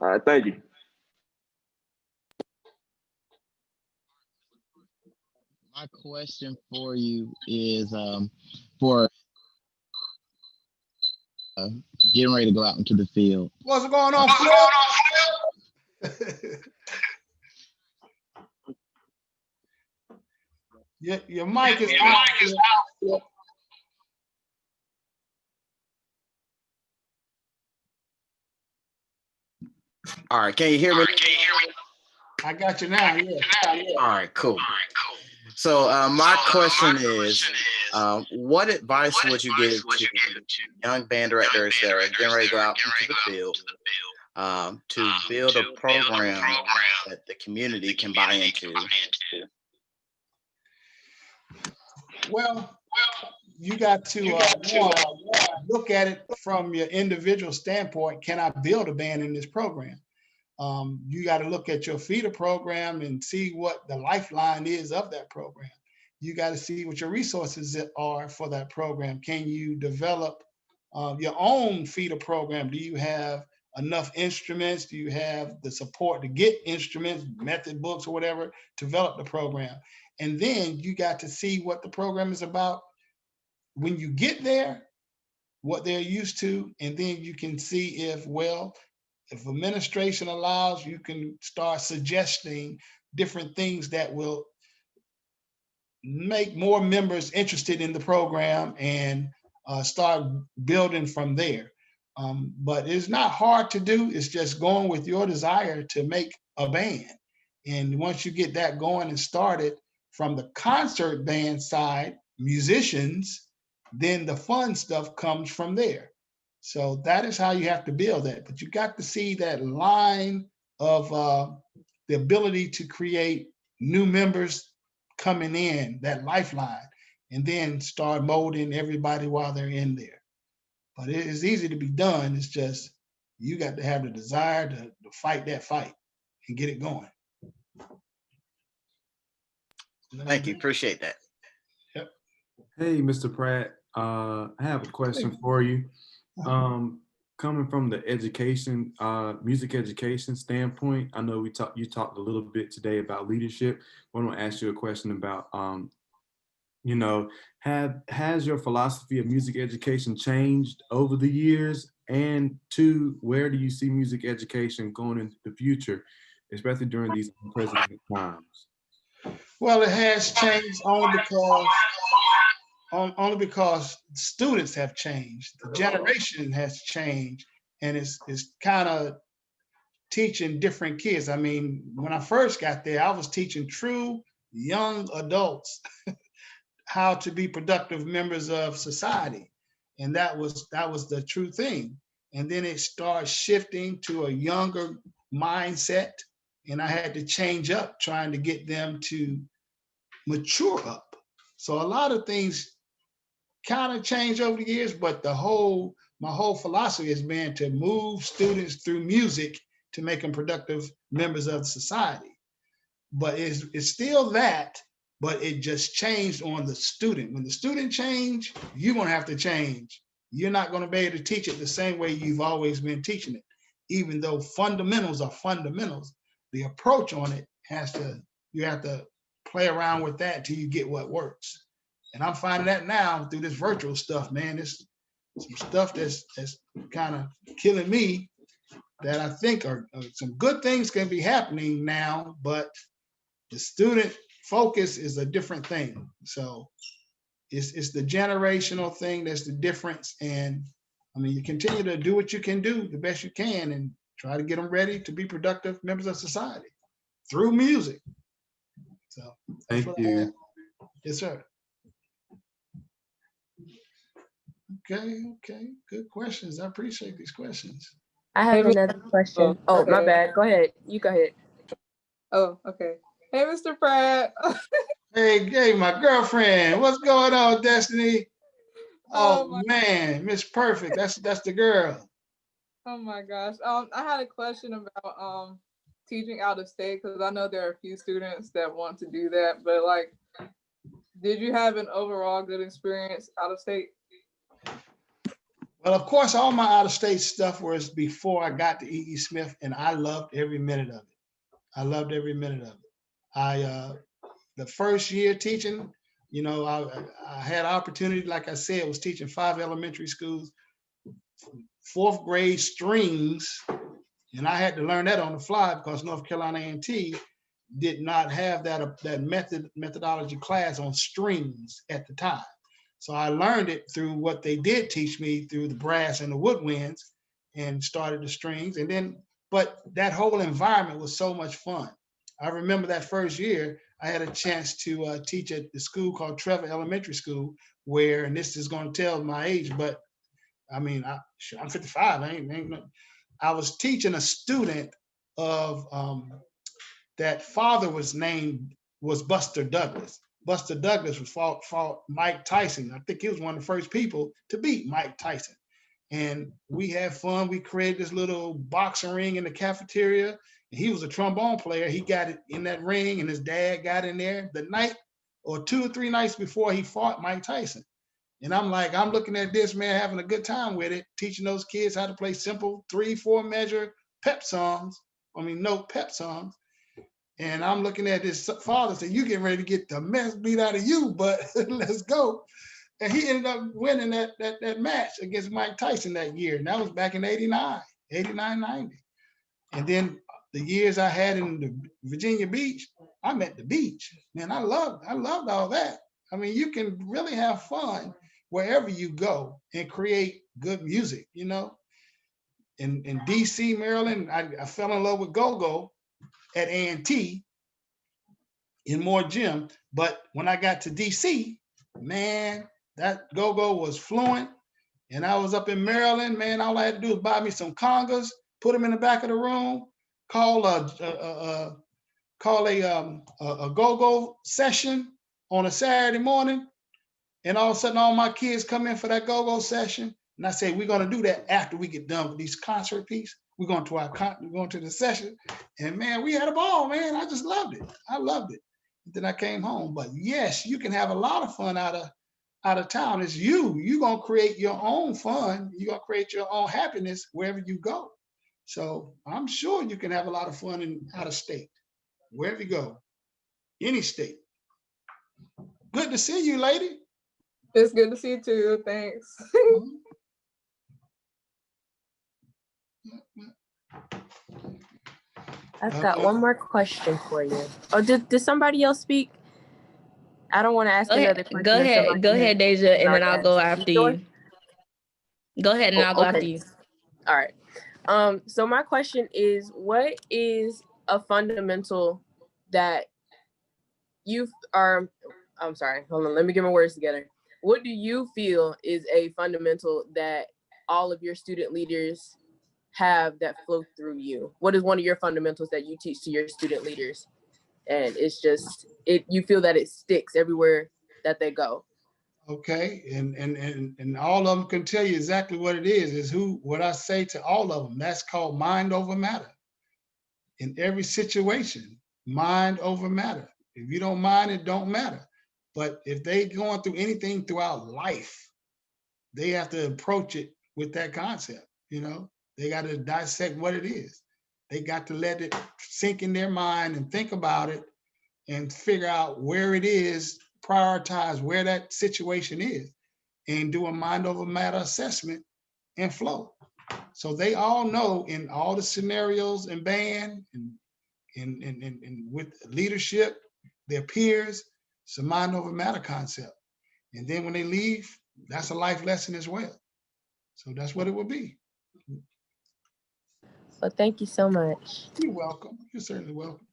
All right, thank you.
My question for you is for getting ready to go out into the field.
What's going on, Phil? Your mic is out.
All right, can you hear me?
I got you now. Yeah.
All right, cool. So my question is, what advice would you give to young band directors that are getting ready to go out into the field to build a program that the community can buy into?
Well, you got to look at it from your individual standpoint. Can I build a band in this program? You got to look at your feeder program and see what the lifeline is of that program. You got to see what your resources are for that program. Can you develop your own feeder program? Do you have enough instruments? Do you have the support to get instruments, method books or whatever, to develop the program? And then you got to see what the program is about when you get there, what they're used to, and then you can see if administration allows, you can start suggesting different things that will make more members interested in the program and start building from there. But it's not hard to do. It's just going with your desire to make a band. And once you get that going and started from the concert band side, musicians, then the fun stuff comes from there. So that is how you have to build that. But you got to see that line of the ability to create new members coming in, that lifeline, and then start molding everybody while they're in there. But it is easy to be done. It's just, you got to have the desire to fight that fight and get it going.
Thank you, appreciate that.
Yep.
Hey, Mr. Pratt, I have a question for you. Coming from the education, music education standpoint, I know you talked a little bit today about leadership. I want to ask you a question about, has your philosophy of music education changed over the years? And 2, where do you see music education going into the future? especially during these unprecedented times?
Well, it has changed only because students have changed. The generation has changed, and it's kind of teaching different kids. I mean, when I first got there, I was teaching true young adults how to be productive members of society, and that was the true thing. And then it started shifting to a younger mindset, and I had to change up trying to get them to mature up. So a lot of things kind of changed over the years, but my whole philosophy has been to move students through music to make them productive members of society. But it's still that, but it just changed on the student. When the student change, you're gonna have to change. You're not gonna be able to teach it the same way you've always been teaching it. Even though fundamentals are fundamentals, the approach on it you have to play around with that till you get what works. And I'm finding that now through this virtual stuff, man. It's some stuff that's kind of killing me, that I think are some good things can be happening now, but the student focus is a different thing. So it's the generational thing that's the difference. And I mean, you continue to do what you can do the best you can and try to get them ready to be productive members of society through music. So that's
Thank
what I
you.
have. Yes, sir. Okay. Good questions. I appreciate these questions.
I have another question. Oh, my
okay.
bad. Go ahead. You go ahead.
Oh, okay. Hey, Mr. Pratt.
Hey, my girlfriend. What's going on, Destiny? Oh man, Miss Perfect. That's the girl.
Oh my gosh. I had a question about teaching out of state, because I know there are a few students that want to do that, but like, did you have an overall good experience out of state?
Well, of course, all my out of state stuff was before I got to E.E. Smith, and I loved every minute of it. I loved every minute of it. The first year teaching, you know, I had opportunity, like I said, was teaching 5 elementary schools, 4th grade strings, and I had to learn that on the fly because North Carolina A&T did not have that methodology class on strings at the time. So I learned it through what they did teach me through the brass and the woodwinds, and started the strings. And then, but that whole environment was so much fun. I remember that first year, I had a chance to teach at the school called Trevor Elementary School, where, and this is going to tell my age, but I mean, I'm 55. I was teaching a student of that father was Buster Douglas. Buster Douglas was fought Mike Tyson. I think he was one of the first people to beat Mike Tyson. And we had fun. We created this little boxing ring in the cafeteria. And he was a trombone player. He got it in that ring, and his dad got in there the night or 2 or 3 nights before he fought Mike Tyson. And I'm looking at this man having a good time with it, teaching those kids how to play simple 3-4 measure pep songs. Pep songs. And I'm looking at this father saying, "You getting ready to get the mess beat out of you, but let's go." And he ended up winning that match against Mike Tyson that year. And that was back in 89, 90. And then the years I had in the Virginia Beach, I'm at the beach. Man, I loved all that. I mean, you can really have fun wherever you go and create good music, you know. In DC, Maryland, I fell in love with go-go at A&T in Moore Gym. But when I got to DC, man, that go-go was fluent. And I was up in Maryland, man, all I had to do was buy me some congas, put them in the back of the room, call a go-go session on a Saturday morning. And all of a sudden, all my kids come in for that go-go session. And I say, we're going to do that after we get done with these concert pieces. We're going to the session. And man, we had a ball, man. I just loved it. I loved it. And then I came home. But yes, you can have a lot of fun out of town. It's you. You're going to create your own fun. You're going to create your own happiness wherever you go. So I'm sure you can have a lot of fun out of state, wherever you go, any state. Good to see you, lady.
It's good to see you too. Thanks.
I've got one more question for you. Oh, did somebody else speak? I don't want to ask another question.
Go ahead, Deja, and then I'll go after you. Go ahead, and I'll go after you.
All right. So my question is, what is a fundamental that you are, I'm sorry, hold on, let me get my words together. What do you feel is a fundamental that all of your student leaders have that flow through you? What is one of your fundamentals that you teach to your student leaders? And it's just, you feel that it sticks everywhere that they go.
Okay, and all of them can tell you exactly what it is what I say to all of them. That's called mind over matter. In every situation, mind over matter. If you don't mind, it don't matter. But if they going through anything throughout life, they have to approach it with that concept. They got to dissect what it is. They got to let it sink in their mind and think about it and figure out where it is, prioritize where that situation is, and do a mind over matter assessment and flow. So they all know in all the scenarios in band and with leadership, their peers, it's a mind over matter concept. And then when they leave, that's a life lesson as well. So that's what it will be.
Well, thank you so much.
You're welcome. You're certainly welcome.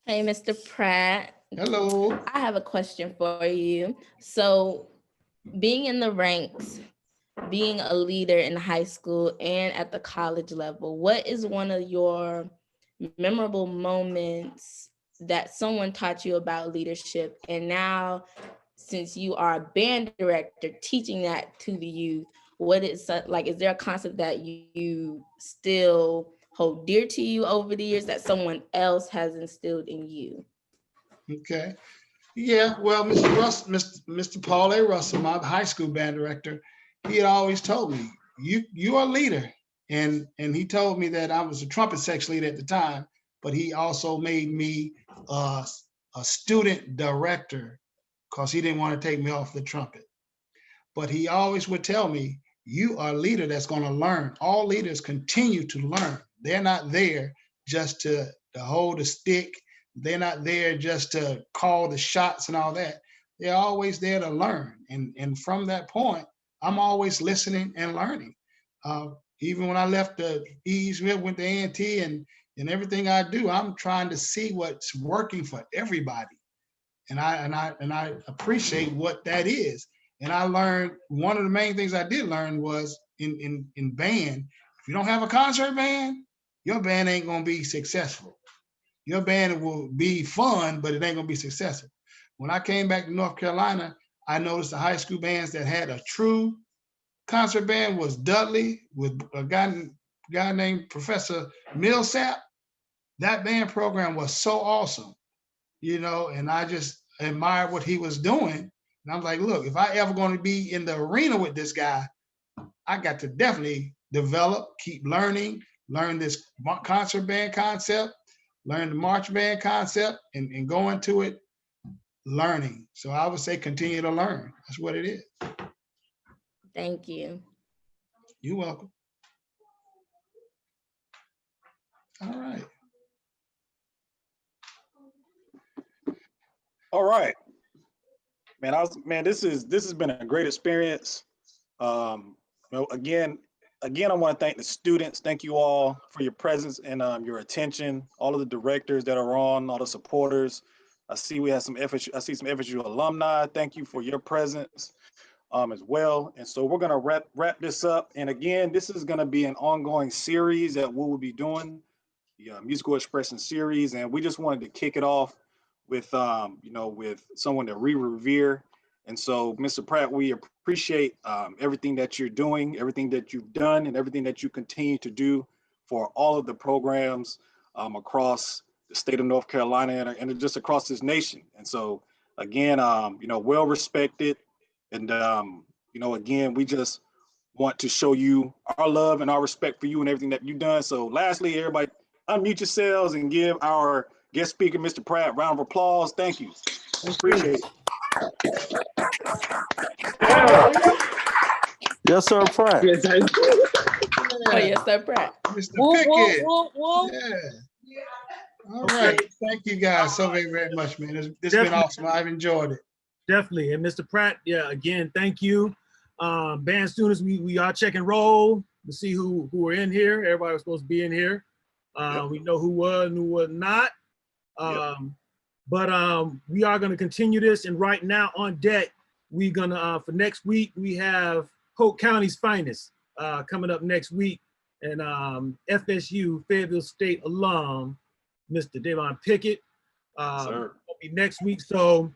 Hey, Mr. Pratt.
Hello.
I have a question for you. So being in the ranks, being a leader in high school and at the college level, what is one of your memorable moments that someone taught you about leadership? And now, since you are a band director, teaching that to the youth, what is like, is there a concept that you still hold dear to you over the years that someone else has instilled in you?
Okay. Yeah, well, Mr. Paul A. Russell, my high school band director, he had always told me, you are a leader. And he told me that I was a trumpet section leader at the time, but he also made me a student director because he didn't want to take me off the trumpet. But he always would tell me, you are a leader that's going to learn. All leaders continue to learn. They're not there just to hold a stick. They're not there just to call the shots and all that. They're always there to learn. And from that point, I'm always listening and learning. Even when I left the East, went to A&T and everything I do, I'm trying to see what's working for everybody. And I appreciate what that is. And I learned, one of the main things I did learn was in band, if you don't have a concert band, your band ain't gonna be successful. Your band will be fun, but it ain't gonna be successful. When I came back to North Carolina, I noticed the high school bands that had a true concert band was Dudley with a guy named Professor Millsap. That band program was so awesome, and I just admired what he was doing. And I'm like, look, if I ever going to be in the arena with this guy, I got to definitely develop, keep learning, learn this concert band concept, learn the march band concept, and go into it learning. So I would say continue to learn. That's what it is.
Thank you.
You're welcome. All right.
All right. Man, this has been a great experience. Again, I want to thank the students. Thank you all for your presence and your attention. All of the directors that are on, all the supporters. I see we have some FSU. I see some FSU alumni. Thank you for your presence as well. And so we're gonna wrap this up. And again, this is gonna be an ongoing series that we will be doing, the musical expression series. And we just wanted to kick it off with with someone that we revere. And so, Mr. Pratt, we appreciate everything that you're doing, everything that you've done, and everything that you continue to do for all of the programs across the state of North Carolina and just across this nation. And so, again, well respected. And, again, we just want to show you our love and our respect for you and everything that you've done. So lastly, everybody, unmute yourselves and give our guest speaker, Mr. Pratt, a round of applause. Thank you. Appreciate it.
Yes, sir, Pratt.
Oh, yes, sir, Pratt.
Mr.
Whoop, whoop,
Pickett.
whoop, whoop.
Yeah. All
Okay.
right. Thank you guys so very, very much, man. It's been
Definitely.
awesome. I've enjoyed it.
Definitely. And Mr. Pratt, yeah, again, thank you. Band students, we are checking roll to see who are in here. Everybody was supposed to be in here. We know who was and who was not. But we are going to continue this. And right now on deck, we're going to, for next week, we have Polk County's finest coming up next week. And FSU, Fayetteville State alum, Mr. Davon Pickett.
Sir.
Will be next week. So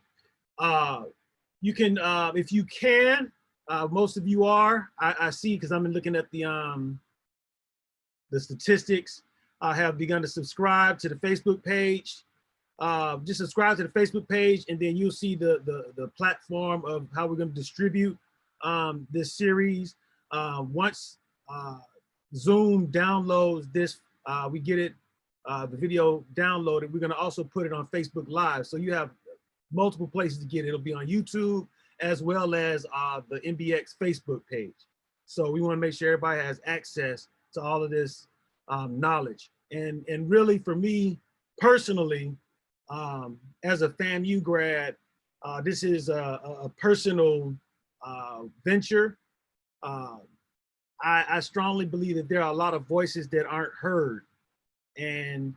you can, if you can, most of you are, I see, because I'm looking at the statistics. I have begun to subscribe to the Facebook page. Just subscribe to the Facebook page, and then you'll see the platform of how we're going to distribute this series. Once Zoom downloads this, we get it, the video downloaded, we're going to also put it on Facebook Live. So you have multiple places to get it. It'll be on YouTube as well as the MBX Facebook page. So we want to make sure everybody has access to all of this knowledge. And really, for me personally, as a FAMU grad, this is a personal venture. I strongly believe that there are a lot of voices that aren't heard. And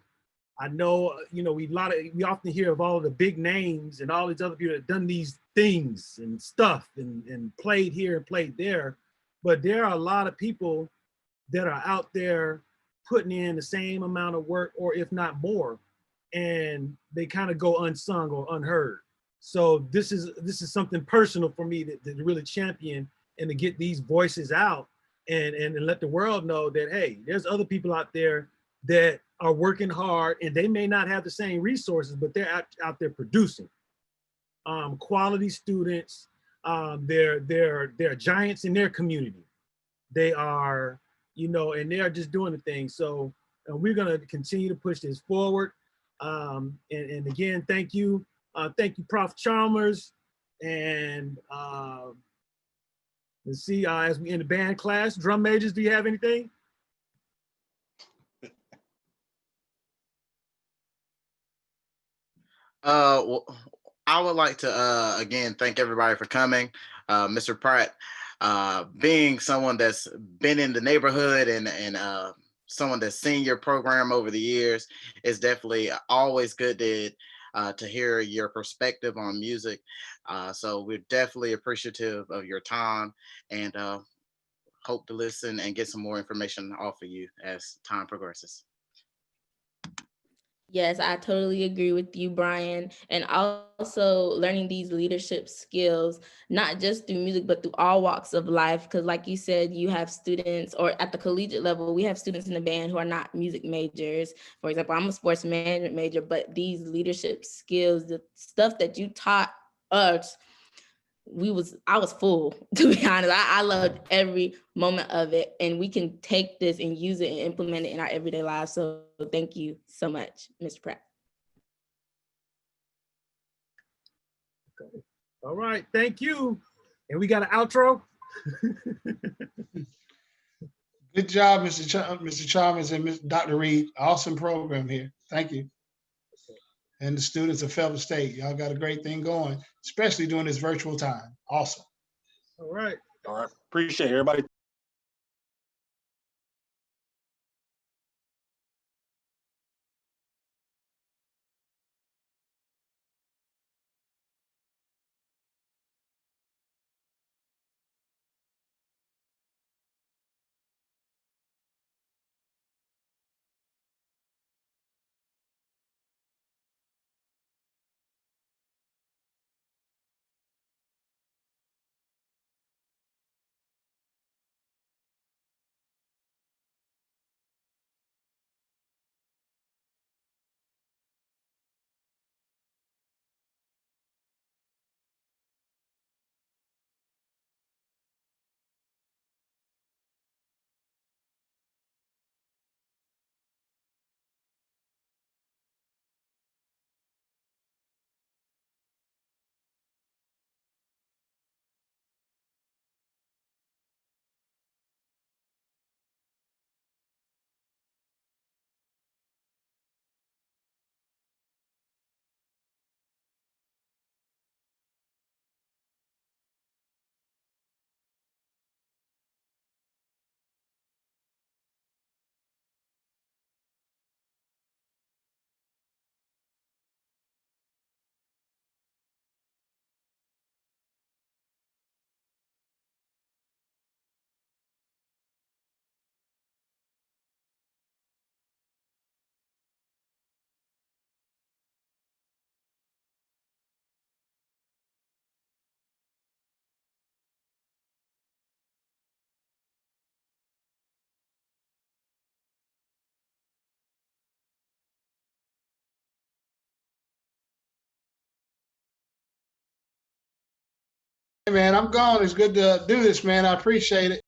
I know, you know, we often hear of all of the big names and all these other people that have done these things and stuff and played here and played there. But there are a lot of people that are out there putting in the same amount of work, or if not more, and they kind of go unsung or unheard. So this is something personal for me to really champion and to get these voices out and let the world know that, hey, there's other people out there that are working hard, and they may not have the same resources, but they're out there producing. Quality students, they're giants in their community. They are, you know, and they are just doing the thing. So we're gonna continue to push this forward. And again, thank you. Thank you, Prof. Chalmers. And let's see, as we end the band class, drum majors, do you have anything?
Well, I would like to again thank everybody for coming. Mr. Pratt, being someone that's been in the neighborhood and someone that's seen your program over the years, it's definitely always good to hear your perspective on music. So we're definitely appreciative of your time, and hope to listen and get some more information off of you as time progresses.
Yes, I totally agree with you, Brian. And also learning these leadership skills, not just through music, but through all walks of life. Because like you said, you have students, or at the collegiate level, we have students in the band who are not music majors. For example, I'm a sports management major, but these leadership skills, the stuff that you taught us, I was full, to be honest. I loved every moment of it, and we can take this and use it and implement it in our everyday lives. So thank you so much, Mr. Pratt.
Okay. All right, thank you. And we got an outro.
Good job, Mr. Chalmers and Dr. Reed. Awesome program here. Thank you. And the students of Fayetteville State, y'all got a great thing going, especially during this virtual time. Awesome.
All right.
All right. Appreciate it, everybody.
man, I'm gone. It's good to do this, man. I appreciate it.